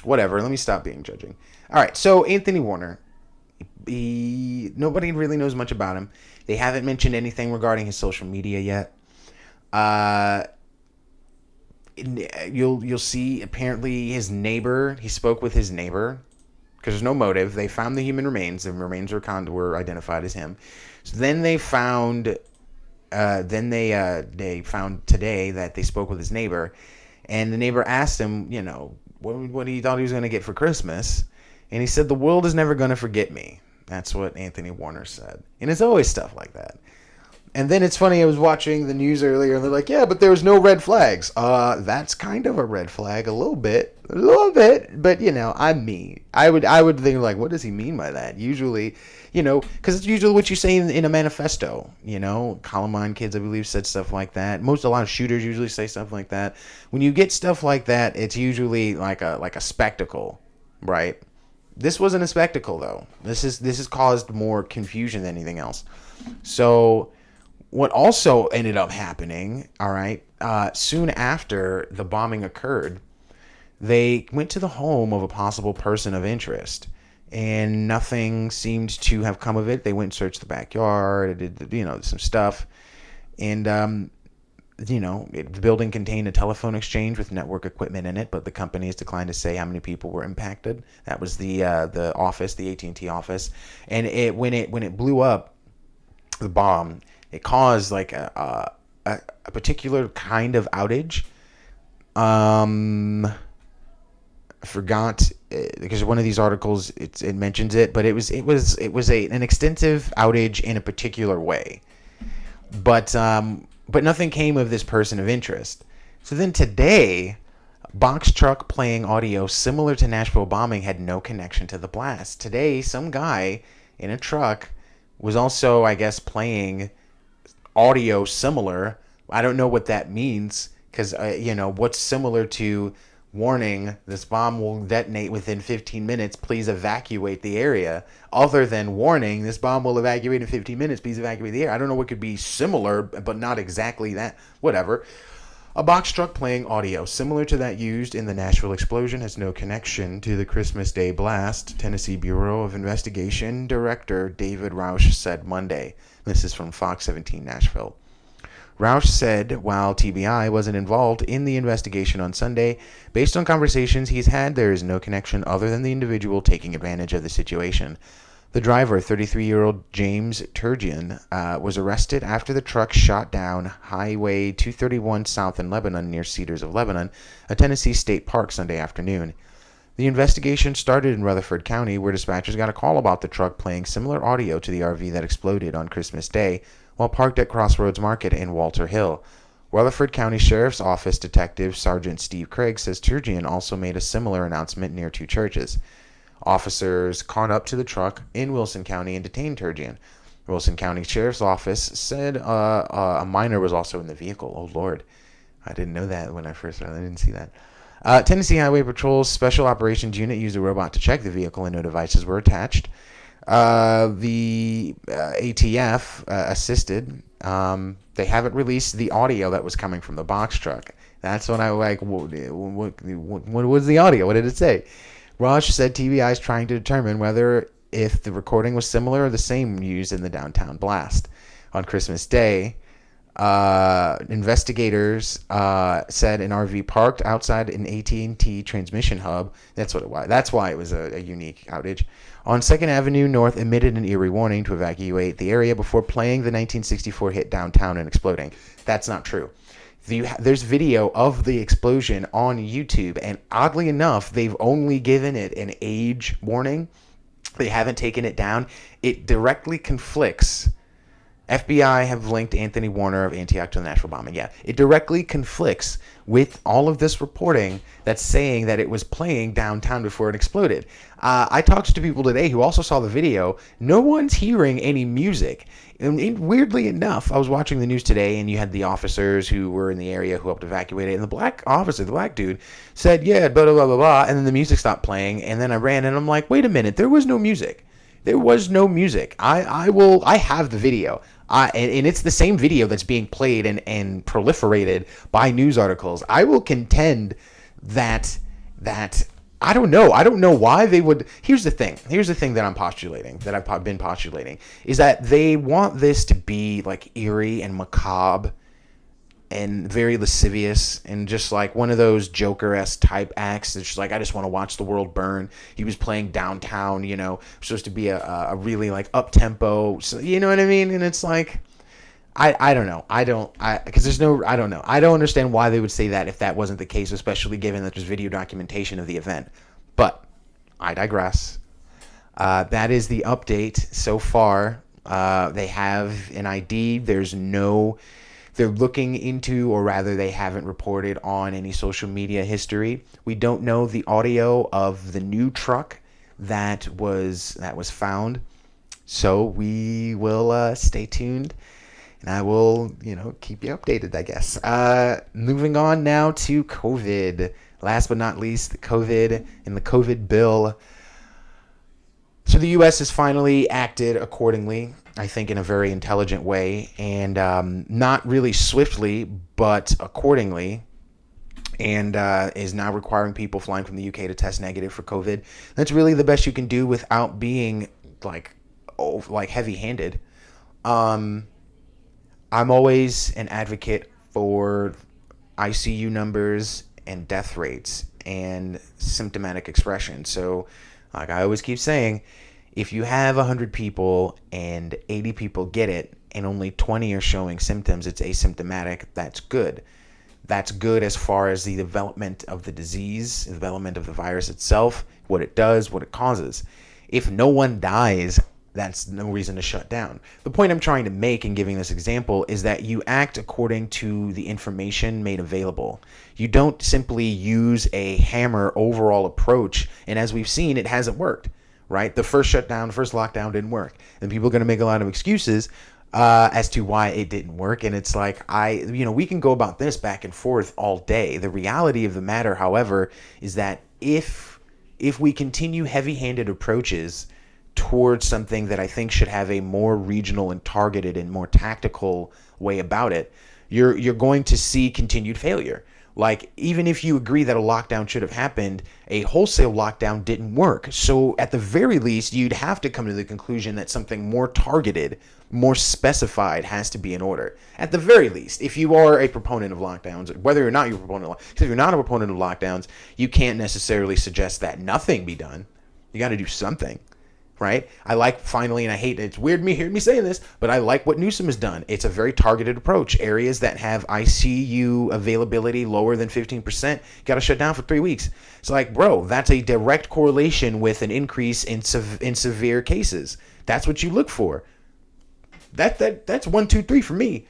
[SPEAKER 1] Whatever, let me stop being judging. All right, so Anthony Warner, nobody really knows much about him. They haven't mentioned anything regarding his social media yet. You'll see, apparently his neighbor, he spoke with his neighbor, because there's no motive. They found the human remains. The remains were identified as him. So then they found... they found today that they spoke with his neighbor, and the neighbor asked him, what he thought he was going to get for Christmas, and he said, the world is never going to forget me. That's what Anthony Warner said. And it's always stuff like that. And then it's funny, I was watching the news earlier, and they're like, yeah, but there was no red flags. That's kind of a red flag, a little bit, but I'm me. I would think, like, what does he mean by that? Usually, because it's usually what you say in a manifesto. Columbine kids, I believe, said stuff like that. A lot of shooters usually say stuff like that. When you get stuff like that, it's usually like a spectacle, right? This wasn't a spectacle, though. This has caused more confusion than anything else. So what also ended up happening, all right, soon after the bombing occurred, They went to the home of a possible person of interest, and nothing seemed to have come of it. They went and searched the backyard, did, some stuff, and the building contained a telephone exchange with network equipment in it, but the company has declined to say how many people were impacted. That was the office, the AT&T office, and when it blew up, the bomb, it caused like a particular kind of outage. I forgot because one of these articles it mentions it, but it was an extensive outage in a particular way. But nothing came of this person of interest. So then today, box truck playing audio similar to Nashville bombing had no connection to the blast. Today, some guy in a truck was also, I guess, playing audio similar. I don't know what that means because what's similar to warning, this bomb will detonate within 15 minutes, please evacuate the area, other than warning, this bomb will evacuate in 15 minutes, please evacuate the area. I don't know what could be similar, but not exactly that. Whatever. A box truck playing audio similar to that used in the Nashville explosion has no connection to the Christmas Day blast, Tennessee Bureau of Investigation Director David Roush said Monday. This is from Fox 17 Nashville. Roush said while TBI wasn't involved in the investigation on Sunday, based on conversations he's had, there is no connection other than the individual taking advantage of the situation. The driver, 33-year-old James Turgeon, was arrested after the truck shot down Highway 231 south in Lebanon near Cedars of Lebanon, a Tennessee state park, Sunday afternoon. The investigation started in Rutherford County, where dispatchers got a call about the truck playing similar audio to the RV that exploded on Christmas Day while parked at Crossroads Market in Walter Hill. Rutherford County Sheriff's Office Detective Sergeant Steve Craig says Turgeon also made a similar announcement near two churches. Officers caught up to the truck in Wilson County and detained Turgeon. Wilson County Sheriff's Office said a minor was also in the vehicle. Oh, Lord. I didn't know that when I first read it. I didn't see that. Tennessee Highway Patrol's Special Operations Unit used a robot to check the vehicle and no devices were attached. The ATF assisted. They haven't released the audio that was coming from the box truck. That's when I like, what was the audio? What did it say? Roush said TBI is trying to determine whether if the recording was similar or the same used in the downtown blast. On Christmas Day, investigators said an RV parked outside an AT&T transmission hub. That's what it was. That's why it was a unique outage. On 2nd Avenue North emitted an eerie warning to evacuate the area before playing the 1964 hit Downtown and exploding. That's not true. There's video of the explosion on YouTube, and oddly enough, they've only given it an age warning. They haven't taken it down. It directly conflicts. FBI have linked Anthony Warner of Antioch to the Nashville bombing. Yeah, it directly conflicts with all of this reporting that's saying that it was playing downtown before it exploded. I talked to people today who also saw the video. No one's hearing any music. And weirdly enough, I was watching the news today, and you had the officers who were in the area who helped evacuate it. And the black officer, the black dude, said, yeah, blah, blah, blah, blah, blah. And then the music stopped playing. And then I ran, and I'm like, wait a minute, there was no music. There was no music. I have the video. And it's the same video that's being played and proliferated by news articles. I will contend that I don't know. I don't know why they would. Here's the thing that I'm postulating, that I've been postulating, is that they want this to be like eerie and macabre and very lascivious and just like one of those Joker-esque type acts that's just like, I just want to watch the world burn. He was playing downtown, supposed to be a really like up-tempo, so, you know what I mean? And it's like, I don't know. I don't know. I don't understand why they would say that if that wasn't the case, especially given that there's video documentation of the event. But I digress. That is the update so far. They have an ID. They're looking into, or rather they haven't reported on any social media history. We don't know the audio of the new truck that was found. So we will stay tuned, and I will, keep you updated, I guess. Moving on now to COVID. Last but not least, COVID and the COVID bill. So the U.S. has finally acted accordingly, I think in a very intelligent way, and not really swiftly, but accordingly. and is now requiring people flying from the UK to test negative for COVID. That's really the best you can do without being like heavy-handed. Um, I'm always an advocate for ICU numbers and death rates and symptomatic expression. So, like I always keep saying, if you have 100 people and 80 people get it and only 20 are showing symptoms, it's asymptomatic, that's good. That's good as far as the development of the disease, the development of the virus itself, what it does, what it causes. If no one dies, that's no reason to shut down. The point I'm trying to make in giving this example is that you act according to the information made available. You don't simply use a hammer overall approach, and as we've seen, it hasn't worked, right? The first shutdown, first lockdown didn't work, and people are going to make a lot of excuses as to why it didn't work. And it's like, we can go about this back and forth all day. The reality of the matter, however, is that if we continue heavy-handed approaches towards something that I think should have a more regional and targeted and more tactical way about it, you're going to see continued failure. Like, even if you agree that a lockdown should have happened, a wholesale lockdown didn't work. So at the very least, you'd have to come to the conclusion that something more targeted, more specified has to be in order. At the very least, if you are a proponent of lockdowns, whether or not you're a proponent of lockdowns, because if you're not a proponent of lockdowns, you can't necessarily suggest that nothing be done. You got to do something. Right? I like, finally, and I hate, it's weird hearing me saying this, but I like what Newsom has done. It's a very targeted approach. Areas that have ICU availability lower than 15% got to shut down for 3 weeks. It's like, bro, that's a direct correlation with an increase in severe cases. That's what you look for. That's 1, 2, 3 for me.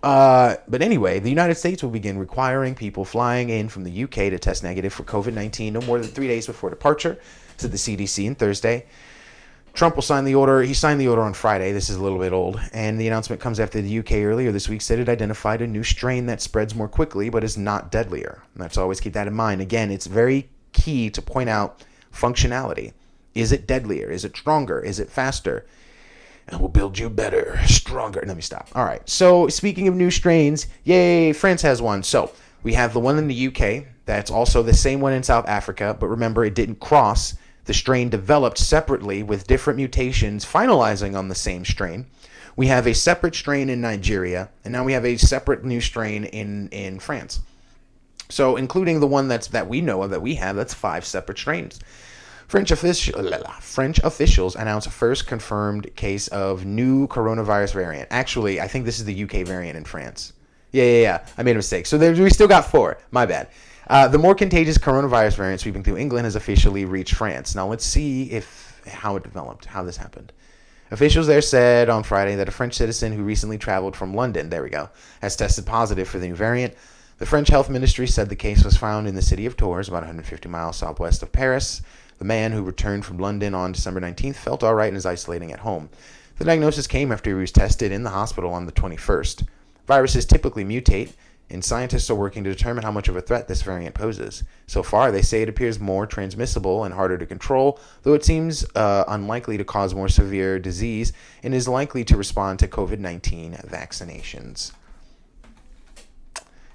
[SPEAKER 1] But anyway, the United States will begin requiring people flying in from the UK to test negative for COVID-19 no more than 3 days before departure, said the CDC on Thursday. Trump will sign the order. He signed the order on Friday. This is a little bit old. And the announcement comes after the UK earlier this week said it identified a new strain that spreads more quickly but is not deadlier. Let's always keep that in mind. Again, it's very key to point out functionality. Is it deadlier? Is it stronger? Is it faster? And we'll build you better, stronger. Let me stop. All right. So speaking of new strains, yay, France has one. So we have the one in the UK. That's also the same one in South Africa. But remember, it didn't cross. The strain developed separately with different mutations finalizing on the same strain. We have a separate strain in Nigeria, and now we have a separate new strain in France. So including the one that we know of, that we have, that's 5 separate strains. French officials announced a first confirmed case of new coronavirus variant. Actually, I think this is the UK variant in France. Yeah. I made a mistake. So we still got 4. My bad. The more contagious coronavirus variant sweeping through England has officially reached France. Now let's see how it developed, how this happened. Officials there said on Friday that a French citizen who recently traveled from London, has tested positive for the new variant. The French health ministry said the case was found in the city of Tours, about 150 miles southwest of Paris. The man, who returned from London on December 19th, felt all right and is isolating at home. The diagnosis came after he was tested in the hospital on the 21st. Viruses typically mutate, and scientists are working to determine how much of a threat this variant poses. So far, they say it appears more transmissible and harder to control, though it seems unlikely to cause more severe disease and is likely to respond to COVID-19 vaccinations.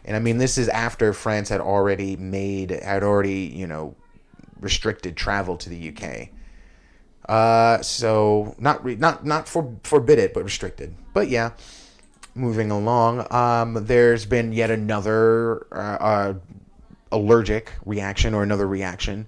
[SPEAKER 1] And I mean, this is after France had already restricted travel to the UK. So not forbid it, but restricted. But yeah. Moving along, there's been yet another allergic reaction, or another reaction,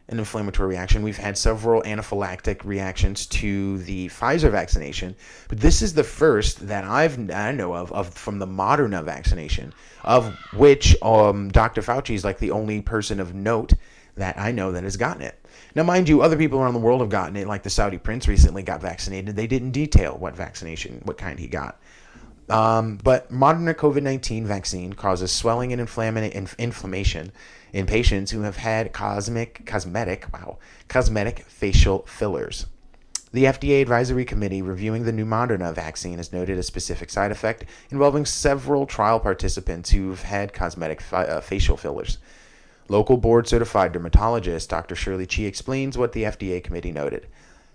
[SPEAKER 1] an inflammatory reaction. We've had several anaphylactic reactions to the Pfizer vaccination, but this is the first that I know of from the Moderna vaccination, of which Dr. Fauci is like the only person of note that I know that has gotten it. Now, mind you, other people around the world have gotten it, like the Saudi prince recently got vaccinated. They didn't detail what kind he got. But Moderna COVID-19 vaccine causes swelling and inflammation in patients who have had cosmetic facial fillers. The FDA Advisory Committee reviewing the new Moderna vaccine has noted a specific side effect involving several trial participants who've had cosmetic facial fillers. Local board-certified dermatologist Dr. Shirley Chi explains what the FDA committee noted.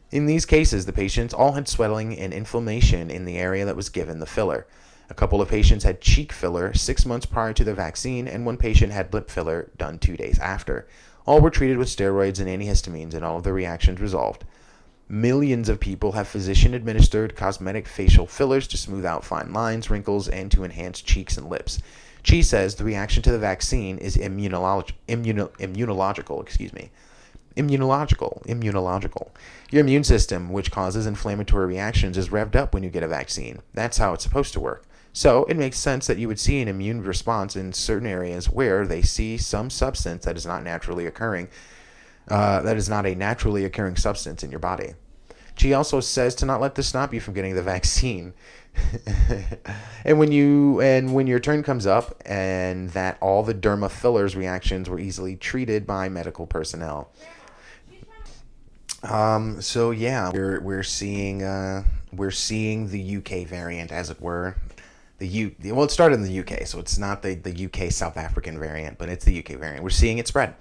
[SPEAKER 1] In these cases, the patients all had swelling and inflammation in the area that was given the filler. A couple of patients had cheek filler 6 months prior to the vaccine, and one patient had lip filler done 2 days after. All were treated with steroids and antihistamines, and all of the reactions resolved. Millions of people have physician-administered cosmetic facial fillers to smooth out fine lines, wrinkles, and to enhance cheeks and lips. Chi says the reaction to the vaccine is immunological. Immunological. Your immune system, which causes inflammatory reactions, is revved up when you get a vaccine. That's how it's supposed to work. So it makes sense that you would see an immune response in certain areas where they see some substance that is not naturally occurring. That is not a naturally occurring substance in your body. She also says to not let this stop you from getting the vaccine. and when your turn comes up, and that all the derma fillers reactions were easily treated by medical personnel. So yeah, we're seeing the UK variant, as it were. Well, it started in the UK, so it's not the UK South African variant, but it's the UK variant. We're seeing it spread.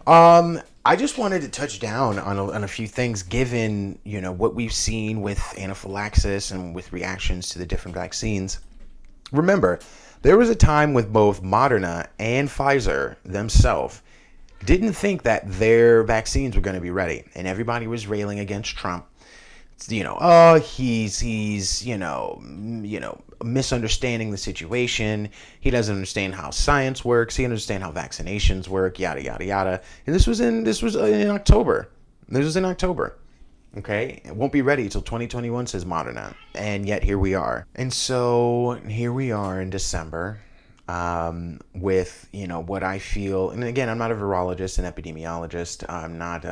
[SPEAKER 1] I just wanted to touch down on a few things, given, what we've seen with anaphylaxis and with reactions to the different vaccines. Remember, there was a time with both Moderna and Pfizer themselves didn't think that their vaccines were going to be ready, and everybody was railing against Trump. He's misunderstanding the situation. He doesn't understand how science works. He doesn't understand how vaccinations work, yada yada yada. And this was in October. This was in October. Okay, it won't be ready until 2021, says Moderna, and yet here we are. And so here we are in December, with what I feel. And again, I'm not a virologist, an epidemiologist. I'm not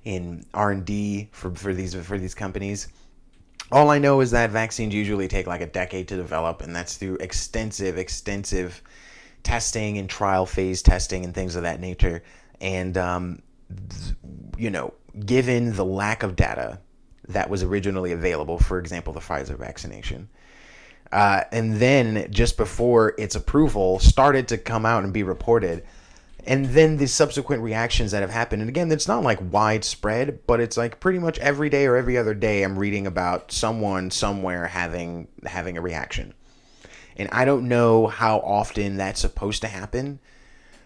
[SPEAKER 1] in R&D for these companies. All I know is that vaccines usually take like a decade to develop, and that's through extensive testing and trial phase testing and things of that nature. And given the lack of data that was originally available, for example, the Pfizer vaccination, and then just before its approval started to come out and be reported, and then the subsequent reactions that have happened. And again, it's not like widespread, but it's like pretty much every day or every other day I'm reading about someone somewhere having a reaction. And I don't know how often that's supposed to happen.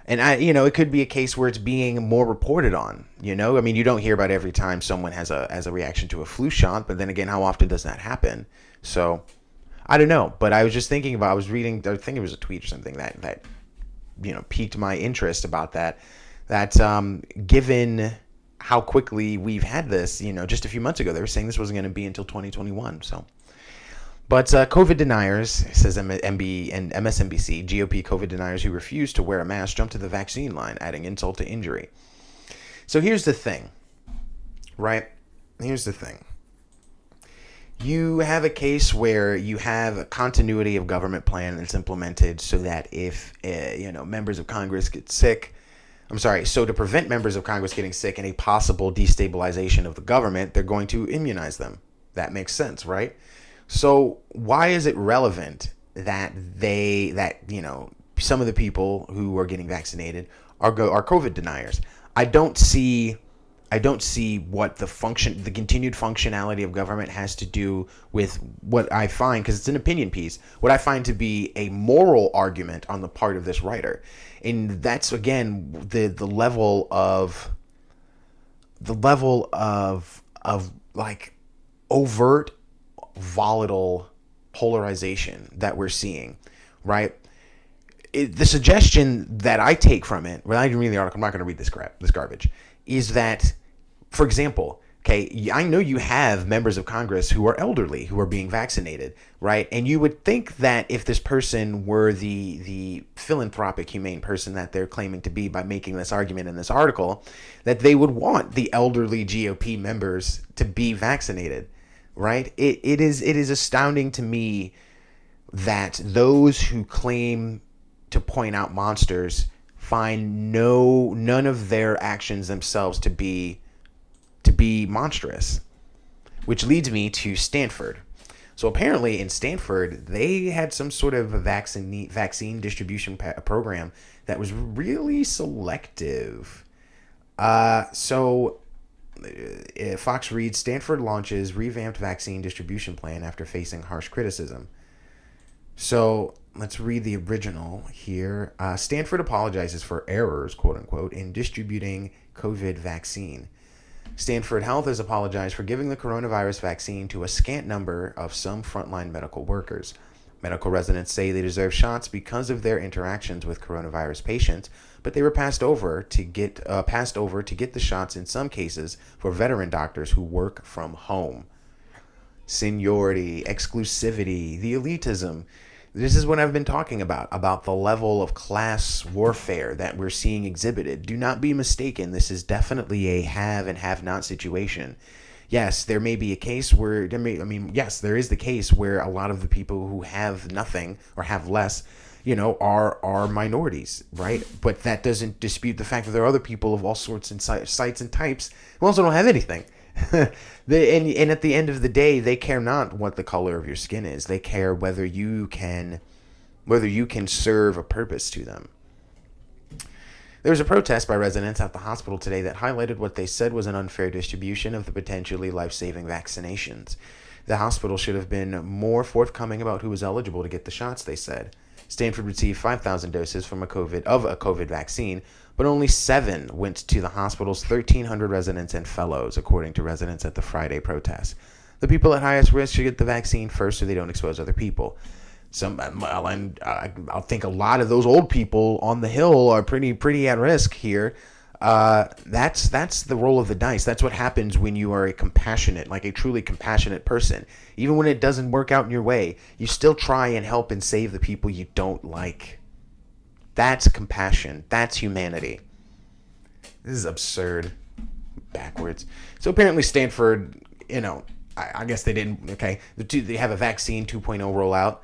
[SPEAKER 1] And it could be a case where it's being more reported on. You don't hear about every time someone has a reaction to a flu shot, but then again, how often does that happen? So I don't know. But I was just thinking about, I think it was a tweet or something that piqued my interest about that given how quickly we've had this, just a few months ago, they were saying this wasn't going to be until 2021. So, but COVID deniers, says MB and MSNBC, GOP COVID deniers who refuse to wear a mask jump to the vaccine line, adding insult to injury. So here's the thing, right? You have a case where you have a continuity of government plan that's implemented so that if, members of Congress get sick, so to prevent members of Congress getting sick and a possible destabilization of the government, they're going to immunize them. That makes sense, right? So why is it relevant that some of the people who are getting vaccinated are COVID deniers? I don't see what the continued functionality of government has to do with what I find, because it's an opinion piece, what I find to be a moral argument on the part of this writer. And that's, again, the level of like overt, volatile polarization that we're seeing, right? The suggestion that I take from it, when I didn't read the article, I'm not going to read this garbage, is that, for example, okay, I know you have members of Congress who are elderly who are being vaccinated, right? And you would think that if this person were the philanthropic, humane person that they're claiming to be by making this argument in this article, that they would want the elderly GOP members to be vaccinated, right? It is astounding to me that those who claim to point out monsters find none of their actions themselves to be monstrous, which leads me to Stanford. So apparently in Stanford, they had some sort of a vaccine distribution program that was really selective. So Fox reads, Stanford launches revamped vaccine distribution plan after facing harsh criticism. So let's read the original here. Stanford apologizes for errors, quote unquote, in distributing COVID vaccine. Stanford Health has apologized for giving the coronavirus vaccine to a scant number of some frontline medical workers. Medical residents say they deserve shots because of their interactions with coronavirus patients, but they were passed over to get the shots in some cases for veteran doctors who work from home. Seniority, exclusivity, the elitism. This is what I've been talking about the level of class warfare that we're seeing exhibited. Do not be mistaken. This is definitely a have and have not situation. Yes, there may be a case where, yes, there is the case where a lot of the people who have nothing or have less, are minorities, right? But that doesn't dispute the fact that there are other people of all sorts and sites and types who also don't have anything. And at the end of the day, they care not what the color of your skin is. They care whether you can serve a purpose to them. There was a protest by residents at the hospital today that highlighted what they said was an unfair distribution of the potentially life-saving vaccinations. The hospital should have been more forthcoming about who was eligible to get the shots, they said. Stanford received 5,000 doses of a COVID vaccine, but only 7 went to the hospital's 1,300 residents and fellows, according to residents at the Friday protest. The people at highest risk should get the vaccine first so they don't expose other people. I think a lot of those old people on the Hill are pretty at risk here. That's the roll of the dice. That's what happens when you are a truly compassionate person. Even when it doesn't work out in your way, you still try and help and save the people you don't like. That's compassion. That's humanity. This is absurd. Backwards. So apparently Stanford, I guess they didn't. Okay, they have a vaccine 2.0 rollout.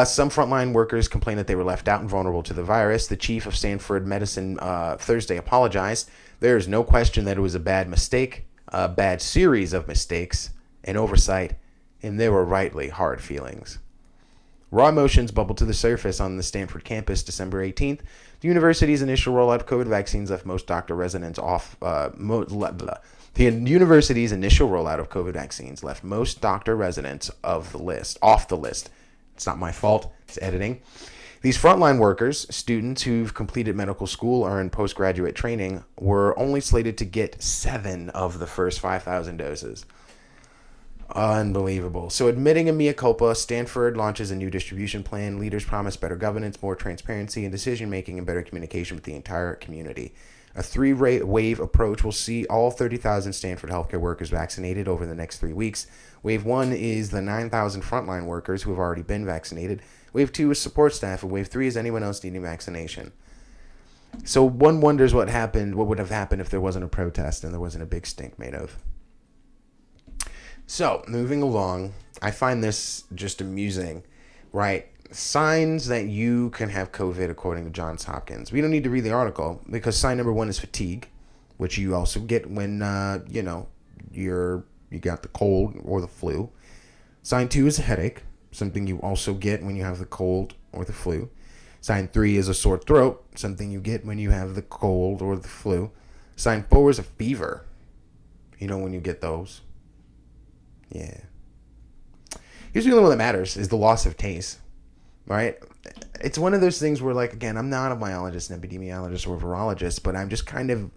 [SPEAKER 1] Some frontline workers complained that they were left out and vulnerable to the virus. The chief of Stanford Medicine Thursday apologized. There is no question that it was a bad mistake, a bad series of mistakes, and oversight, and there were rightly hard feelings. Raw emotions bubbled to the surface on the Stanford campus December 18th. The university's initial rollout of COVID vaccines left most doctor residents off. The university's initial rollout of COVID vaccines left most doctor residents off the list. It's not my fault. It's editing. These frontline workers, students who've completed medical school or in postgraduate training, were only slated to get 7 of the first 5,000 doses. Unbelievable. So admitting a mea culpa, Stanford launches a new distribution plan. Leaders promise better governance, more transparency and decision-making, and better communication with the entire community. A 3-wave approach will see all 30,000 Stanford healthcare workers vaccinated over the next 3 weeks. Wave 1 is the 9,000 frontline workers who have already been vaccinated. Wave 2 is support staff, and Wave 3 is anyone else needing vaccination. So one wonders what would have happened if there wasn't a protest and there wasn't a big stink made of. So, moving along, I find this just amusing, right? Signs that you can have COVID according to Johns Hopkins. We don't need to read the article because sign number 1 is fatigue, which you also get when, you got the cold or the flu. Sign 2 is a headache, something you also get when you have the cold or the flu. Sign 3 is a sore throat, something you get when you have the cold or the flu. Sign 4 is a fever. When you get those. Yeah. Here's the only one that matters is the loss of taste, right? It's one of those things where, again, I'm not a biologist, an epidemiologist, or a virologist, but I'm just kind of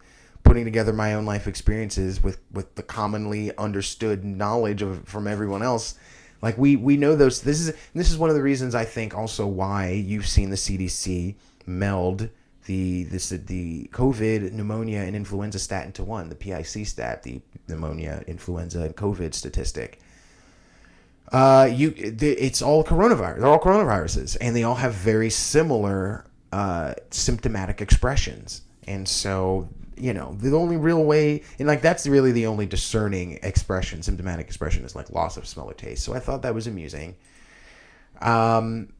[SPEAKER 1] putting together my own life experiences with the commonly understood knowledge from everyone else. We know those. This is one of the reasons I think also why you've seen the CDC meld the COVID, pneumonia, and influenza stat into one, the PIC stat, the pneumonia, influenza, and COVID statistic. It's all coronavirus. They're all coronaviruses, and they all have very similar symptomatic expressions. And so, the only real way, and that's really the only discerning expression, symptomatic expression, is loss of smell or taste. So I thought that was amusing. I'm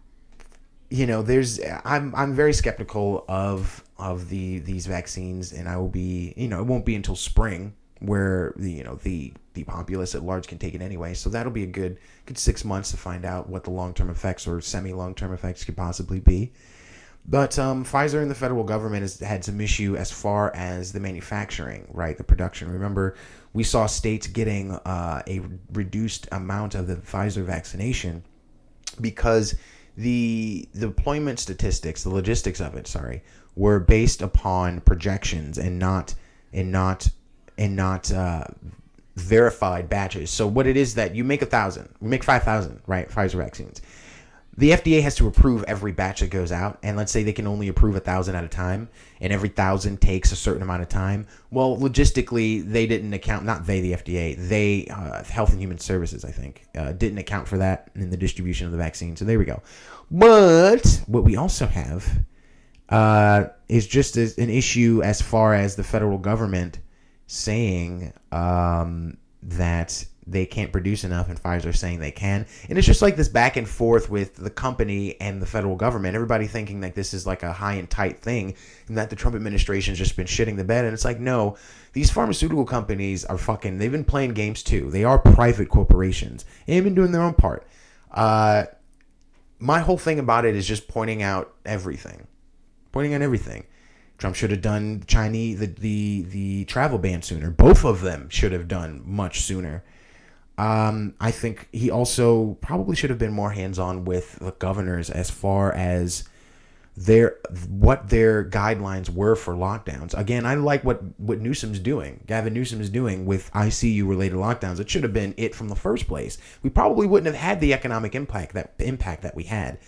[SPEAKER 1] very skeptical of these vaccines, and I will be, it won't be until spring where the populace at large can take it anyway. So that'll be a good 6 months to find out what the long-term effects or semi-long-term effects could possibly be. But Pfizer and the federal government has had some issue as far as the manufacturing, right? The production. Remember, we saw states getting a reduced amount of the Pfizer vaccination because the deployment statistics, the logistics of it, were based upon projections and not verified batches. So what it is that you make 1,000, we make 5,000, right? Pfizer vaccines. The FDA has to approve every batch that goes out, and let's say they can only approve 1,000 at a time, and every 1,000 takes a certain amount of time. Well, logistically, they didn't account. Not they, the FDA. They, Health and Human Services, I think, didn't account for that in the distribution of the vaccine. So there we go. But what we also have is just an issue as far as the federal government saying that they can't produce enough, and Pfizer saying they can. And it's just like this back and forth with the company and the federal government. Everybody thinking that this is like a high and tight thing and that the Trump administration has just been shitting the bed. And it's like, no, these pharmaceutical companies are they've been playing games too. They are private corporations. They've been doing their own part. My whole thing about it is just pointing out everything. Trump should have done the travel ban sooner. Both of them should have done much sooner. I think he also probably should have been more hands-on with the governors as far as what their guidelines were for lockdowns. Again, I like what Newsom's doing. Gavin Newsom is doing with ICU-related lockdowns. It should have been it from the first place. We probably wouldn't have had the economic impact that we had.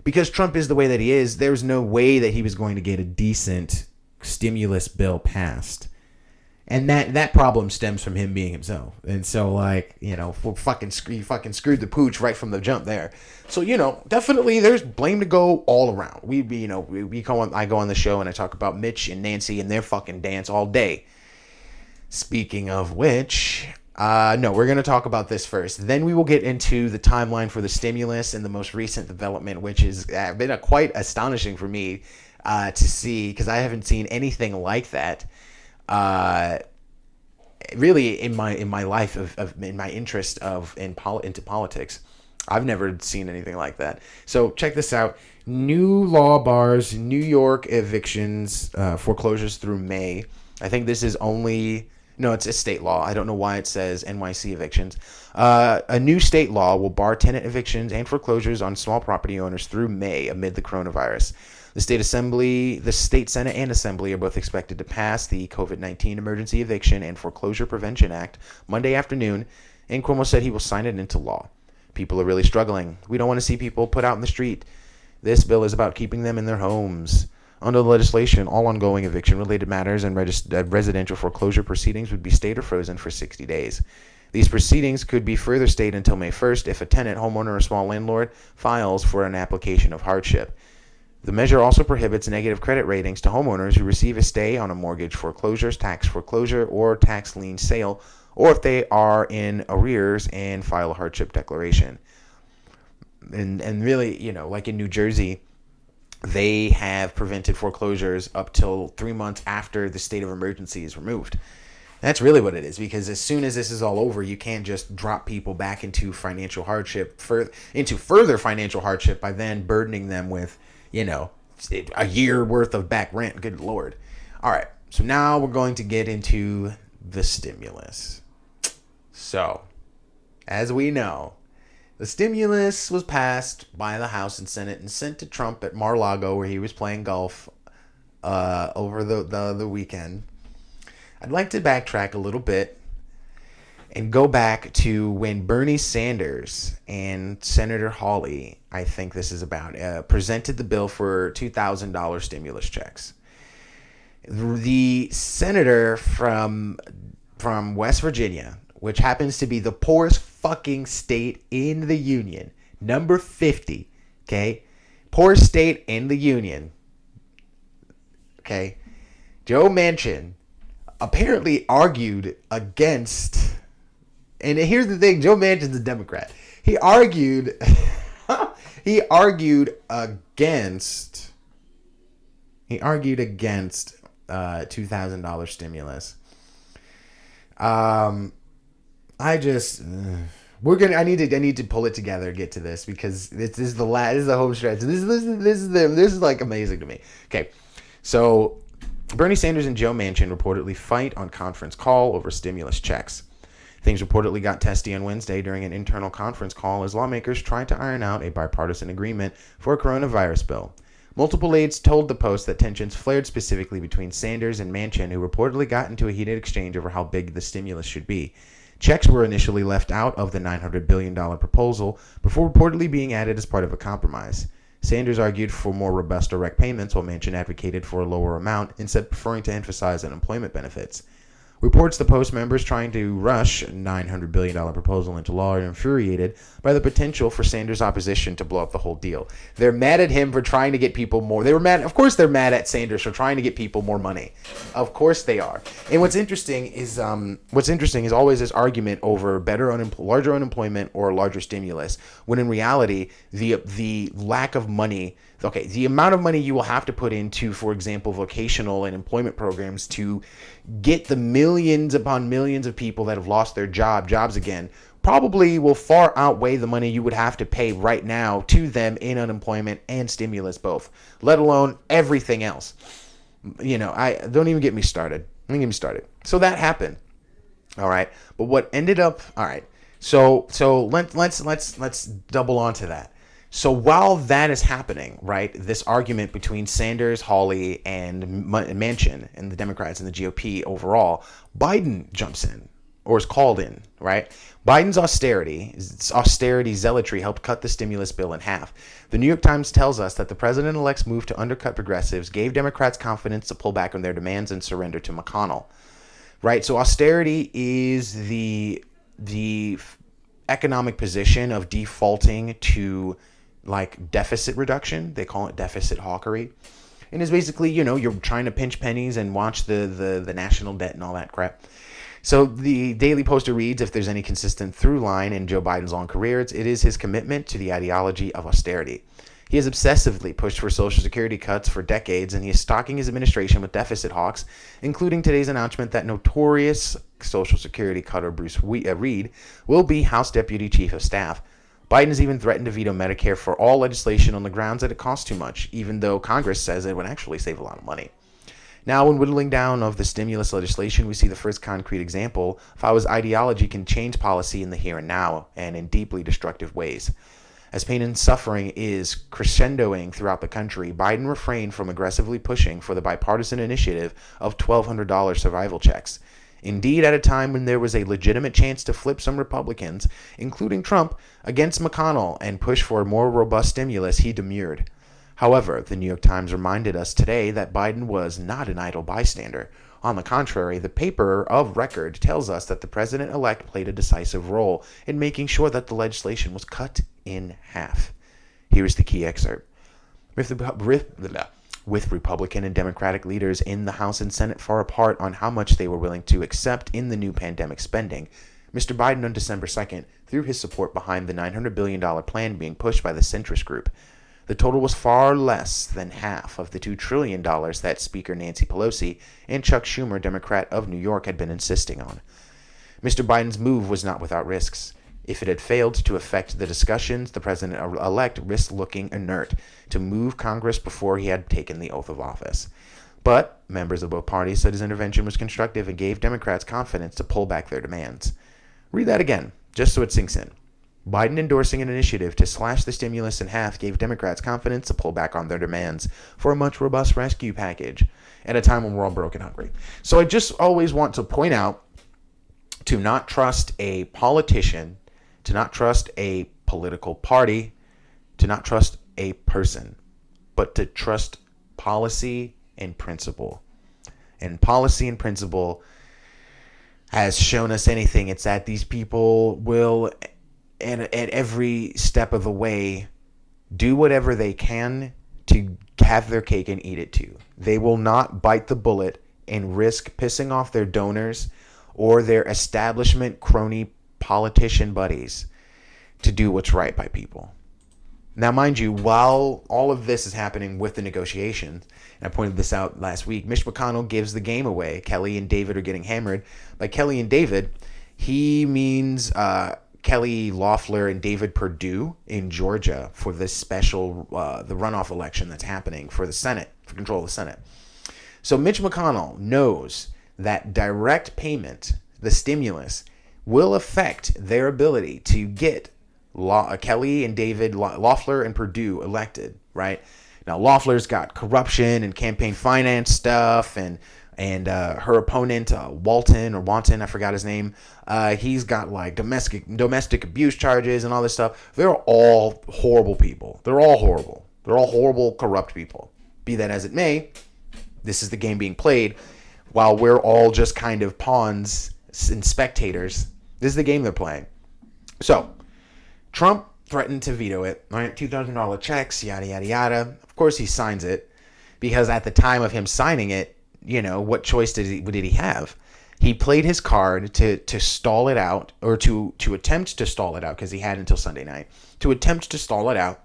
[SPEAKER 1] Because Trump is the way that he is, there's no way that he was going to get a decent stimulus bill passed. And that problem stems from him being himself. And so, like, you know, he fucking screwed the pooch right from the jump there. So, you know, definitely there's blame to go all around. I go on the show and I talk about Mitch and Nancy and their fucking dance all day. Speaking of which, no, we're going to talk about this first. Then we will get into the timeline for the stimulus and the most recent development, which has been quite astonishing for me to see, because I haven't seen anything like that. Really in my life in my interest into politics, I've never seen anything like that. So check this out. New law bars New York evictions, foreclosures through May. I think this is it's a state law. I don't know why it says NYC evictions. A new state law will bar tenant evictions and foreclosures on small property owners through May amid the coronavirus. The state Senate and Assembly are both expected to pass the COVID-19 Emergency Eviction and Foreclosure Prevention Act Monday afternoon, and Cuomo said he will sign it into law. People are really struggling. We don't want to see people put out in the street. This bill is about keeping them in their homes. Under the legislation, all ongoing eviction-related matters and residential foreclosure proceedings would be stayed or frozen for 60 days. These proceedings could be further stayed until May 1st if a tenant, homeowner, or small landlord files for an application of hardship. The measure also prohibits negative credit ratings to homeowners who receive a stay on a mortgage foreclosure, tax foreclosure, or tax lien sale, or if they are in arrears and file a hardship declaration. And really, you know, like in New Jersey, they have prevented foreclosures up till 3 months after the state of emergency is removed. That's really what it is, because as soon as this is all over, you can't just drop people back into financial hardship, further financial hardship by then burdening them with, you know, a year worth of back rent. Good Lord. All right. So now we're going to get into the stimulus. So, as we know, the stimulus was passed by the House and Senate and sent to Trump at Mar-a-Lago, where he was playing golf over the weekend. I'd like to backtrack a little bit and go back to when Bernie Sanders and Senator Hawley, I think this is about, presented the bill for $2,000 stimulus checks. The senator from West Virginia, which happens to be the poorest fucking state in the union, number 50, okay? Poorest state in the union, okay? Joe Manchin apparently argued against... And here's the thing, Joe Manchin's a Democrat. He argued against $2,000 stimulus. I need to pull it together and get to this because this is the home stretch. This is like amazing to me. Okay, so Bernie Sanders and Joe Manchin reportedly fight on conference call over stimulus checks. Things reportedly got testy on Wednesday during an internal conference call as lawmakers tried to iron out a bipartisan agreement for a coronavirus bill. Multiple aides told the Post that tensions flared specifically between Sanders and Manchin, who reportedly got into a heated exchange over how big the stimulus should be. Checks were initially left out of the $900 billion proposal before reportedly being added as part of a compromise. Sanders argued for more robust direct payments while Manchin advocated for a lower amount, instead preferring to emphasize unemployment benefits. Reports the Post members trying to rush a $900 billion proposal into law are infuriated by the potential for Sanders' opposition to blow up the whole deal. They're mad at him for trying to get people more. Of course they're mad at Sanders for trying to get people more money. Of course they are. And what's interesting is always this argument over larger unemployment or larger stimulus, when in reality the lack of money. Okay, the amount of money you will have to put into, for example, vocational and employment programs to get the millions upon millions of people that have lost their jobs again, probably will far outweigh the money you would have to pay right now to them in unemployment and stimulus both, let alone everything else. I don't even get me started. So that happened. All right, but what ended up? All right, so let's double onto that. So while that is happening, right, this argument between Sanders, Hawley, and Manchin and the Democrats and the GOP overall, Biden jumps in, or is called in, right? Biden's austerity zealotry helped cut the stimulus bill in half. The New York Times tells us that the president-elect's move to undercut progressives gave Democrats confidence to pull back on their demands and surrender to McConnell, right? So austerity is the economic position of defaulting to like deficit reduction. They call it deficit hawkery. And it's basically, you're trying to pinch pennies and watch the national debt and all that crap. So the Daily Poster reads, if there's any consistent through line in Joe Biden's long career, it is his commitment to the ideology of austerity. He has obsessively pushed for Social Security cuts for decades, and he is stocking his administration with deficit hawks, including today's announcement that notorious Social Security cutter Bruce Reed will be House Deputy Chief of Staff. Biden has even threatened to veto Medicare for all legislation on the grounds that it costs too much, even though Congress says it would actually save a lot of money. Now, when whittling down of the stimulus legislation, we see the first concrete example of how his ideology can change policy in the here and now, and in deeply destructive ways. As pain and suffering is crescendoing throughout the country, Biden refrained from aggressively pushing for the bipartisan initiative of $1,200 survival checks. Indeed, at a time when there was a legitimate chance to flip some Republicans, including Trump, against McConnell and push for a more robust stimulus, he demurred. However, the New York Times reminded us today that Biden was not an idle bystander. On the contrary, the paper of record tells us that the president-elect played a decisive role in making sure that the legislation was cut in half. Here is the key excerpt. With Republican and Democratic leaders in the House and Senate far apart on how much they were willing to accept in the new pandemic spending, Mr. Biden on December 2nd threw his support behind the $900 billion plan being pushed by the centrist group. The total was far less than half of the $2 trillion that Speaker Nancy Pelosi and Chuck Schumer, Democrat of New York, had been insisting on. Mr. Biden's move was not without risks. If it had failed to affect the discussions, the president-elect risked looking inert to move Congress before he had taken the oath of office. But members of both parties said his intervention was constructive and gave Democrats confidence to pull back their demands. Read that again, just so it sinks in. Biden endorsing an initiative to slash the stimulus in half gave Democrats confidence to pull back on their demands for a much robust rescue package at a time when we're all broke and hungry. So I just always want to point out to not trust a politician, to not trust a political party, to not trust a person, but to trust policy and principle. And policy and principle has shown us anything. It's that these people will, at every step of the way, do whatever they can to have their cake and eat it too. They will not bite the bullet and risk pissing off their donors or their establishment crony politician buddies to do what's right by people. Now, mind you, while all of this is happening with the negotiations, and I pointed this out last week, Mitch McConnell gives the game away. Kelly and David are getting hammered. By Kelly and David, he means Kelly Loeffler and David Perdue in Georgia for this special, the runoff election that's happening for the Senate, for control of the Senate. So Mitch McConnell knows that direct payment, the stimulus, will affect their ability to get Kelly and David Loeffler and Perdue elected, right? Now, Loeffler's got corruption and campaign finance stuff, and her opponent, Wanton, I forgot his name. He's got like domestic abuse charges and all this stuff. They're all horrible people. They're all horrible. They're all horrible, corrupt people. Be that as it may, this is the game being played while we're all just kind of pawns and spectators. This is the game they're playing. So, Trump threatened to veto it, right? $2,000 checks, yada, yada, yada. Of course he signs it, because at the time of him signing it, what choice did he have? He played his card to stall it out, or to attempt to stall it out, because he had until Sunday night, to attempt to stall it out.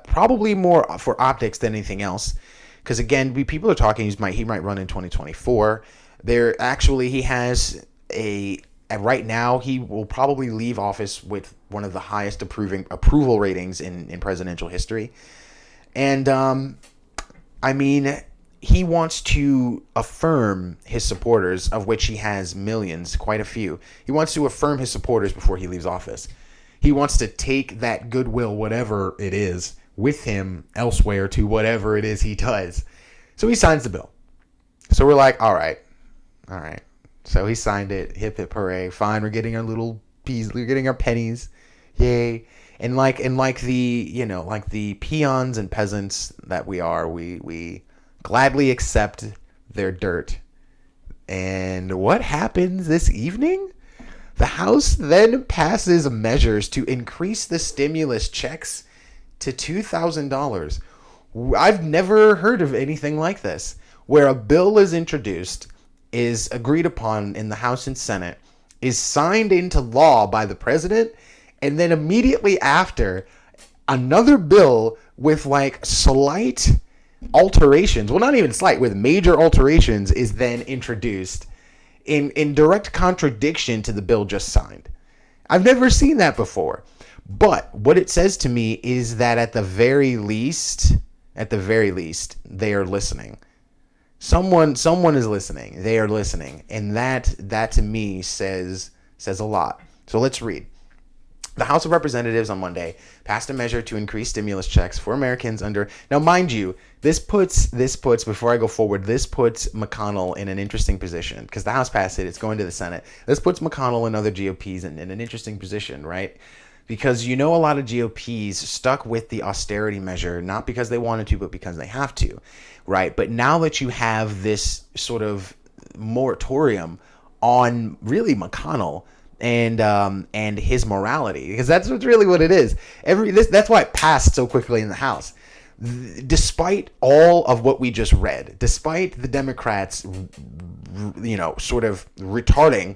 [SPEAKER 1] Probably more for optics than anything else, because again, people are talking he might run in 2024. He has right now, he will probably leave office with one of the highest approval ratings in presidential history. And, he wants to affirm his supporters, of which he has millions, quite a few. He wants to affirm his supporters before he leaves office. He wants to take that goodwill, whatever it is, with him elsewhere to whatever it is he does. So he signs the bill. So we're like, all right. So he signed it. Hip hip hooray! Fine, we're getting our little peas. We're getting our pennies. Yay! And like the like the peons and peasants that we are, we gladly accept their dirt. And what happens this evening? The House then passes measures to increase the stimulus checks to $2,000. I've never heard of anything like this, where a bill is introduced, is agreed upon in the House and Senate, is signed into law by the president, and then immediately after, another bill with like slight alterations, well, not even slight, with major alterations, is then introduced in direct contradiction to the bill just signed. I've never seen that before. But what it says to me is that at the very least, they are listening. Someone is listening. They are listening. And that to me says a lot. So let's read. The House of Representatives on Monday passed a measure to increase stimulus checks for Americans under... Now, mind you, this puts, before I go forward, this puts McConnell in an interesting position, because the House passed it. It's going to the Senate. This puts McConnell and other GOPs in an interesting position, right? Because a lot of GOPs stuck with the austerity measure, not because they wanted to, but because they have to, right? But now that you have this sort of moratorium on really McConnell and his morality, because that's really what it is. That's why it passed so quickly in the House. Despite all of what we just read, despite the Democrats, sort of retarding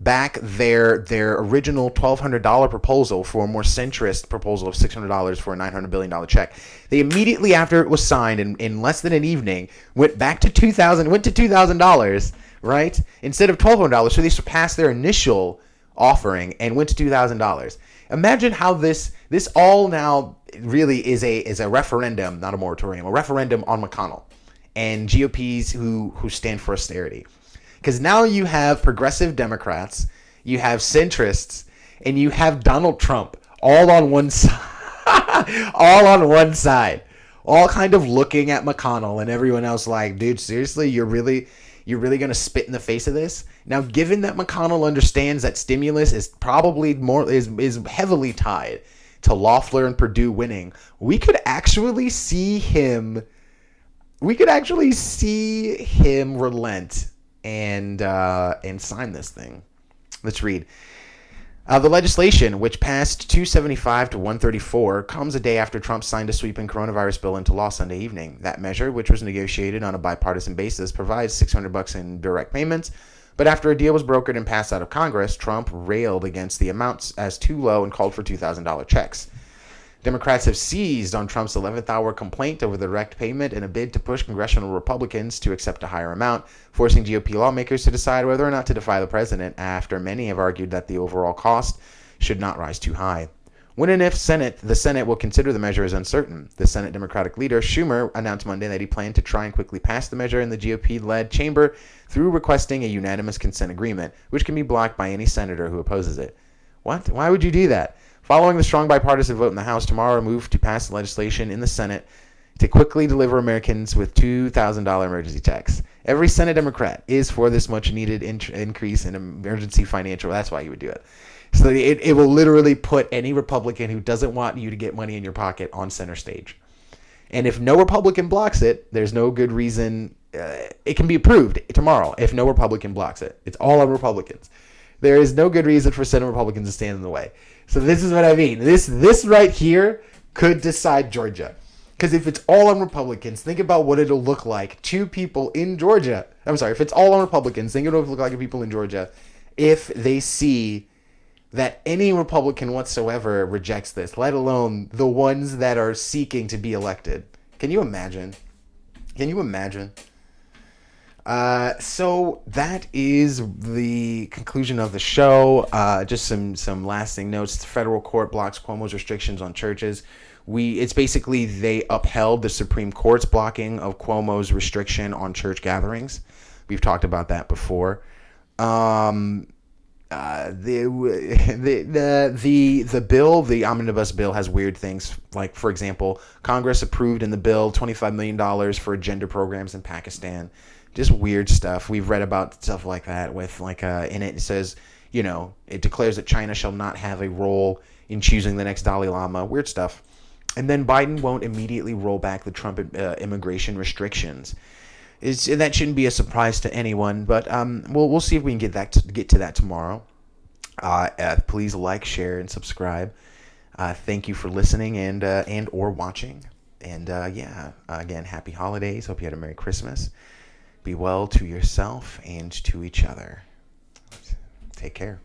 [SPEAKER 1] back their original $1,200 proposal for a more centrist proposal of $600 for a $900 billion check. They immediately after it was signed in less than an evening went to $2,000, right? Instead of $1,200. So they surpassed their initial offering and went to $2,000. Imagine how this all now really is a referendum, not a moratorium, a referendum on McConnell and GOPs who stand for austerity. Because now you have progressive Democrats, you have centrists, and you have Donald Trump all on one side. All kind of looking at McConnell and everyone else like, dude, seriously, you're really going to spit in the face of this? Now, given that McConnell understands that stimulus is probably is heavily tied to Loeffler and Perdue winning, we could actually see him relent and sign this thing. Let's read. The legislation, which passed 275 to 134, comes a day after Trump signed a sweeping coronavirus bill into law Sunday evening. That measure, which was negotiated on a bipartisan basis, provides $600 in direct payments. But after a deal was brokered and passed out of Congress, Trump railed against the amounts as too low and called for $2,000 checks. Democrats have seized on Trump's 11th hour complaint over the direct payment in a bid to push congressional Republicans to accept a higher amount, forcing GOP lawmakers to decide whether or not to defy the president after many have argued that the overall cost should not rise too high. When and if the Senate will consider the measure is uncertain. The Senate Democratic leader, Schumer, announced Monday that he planned to try and quickly pass the measure in the GOP-led chamber through requesting a unanimous consent agreement, which can be blocked by any senator who opposes it. What? Why would you do that? Following the strong bipartisan vote in the House tomorrow, a move to pass legislation in the Senate to quickly deliver Americans with $2,000 emergency checks. Every Senate Democrat is for this much-needed increase in emergency financial. That's why you would do it. So it will literally put any Republican who doesn't want you to get money in your pocket on center stage. And if no Republican blocks it, there's no good reason. It can be approved tomorrow if no Republican blocks it. It's all on Republicans. There is no good reason for Senate Republicans to stand in the way. So this is what I mean. This right here could decide Georgia. Because if it's all on Republicans, think about what it'll look like to people in Georgia. I'm sorry, if it's all on Republicans, think it'll look like to people in Georgia if they see that any Republican whatsoever rejects this, let alone the ones that are seeking to be elected. Can you imagine? Can you imagine? So that is the conclusion of the show. Just some lasting notes. The federal court blocks Cuomo's restrictions on churches. It's basically they upheld the Supreme Court's blocking of Cuomo's restriction on church gatherings. We've talked about that before. The bill, the omnibus bill, has weird things. Like, for example, Congress approved in the bill $25 million for gender programs in Pakistan. Just weird stuff. We've read about stuff like that with in it says, it declares that China shall not have a role in choosing the next Dalai Lama. Weird stuff. And then Biden won't immediately roll back the Trump immigration restrictions. That shouldn't be a surprise to anyone, but we'll see if we can get to that tomorrow. Please like, share, and subscribe. Thank you for listening and or watching. And again, happy holidays. Hope you had a Merry Christmas. Be well to yourself and to each other. Take care.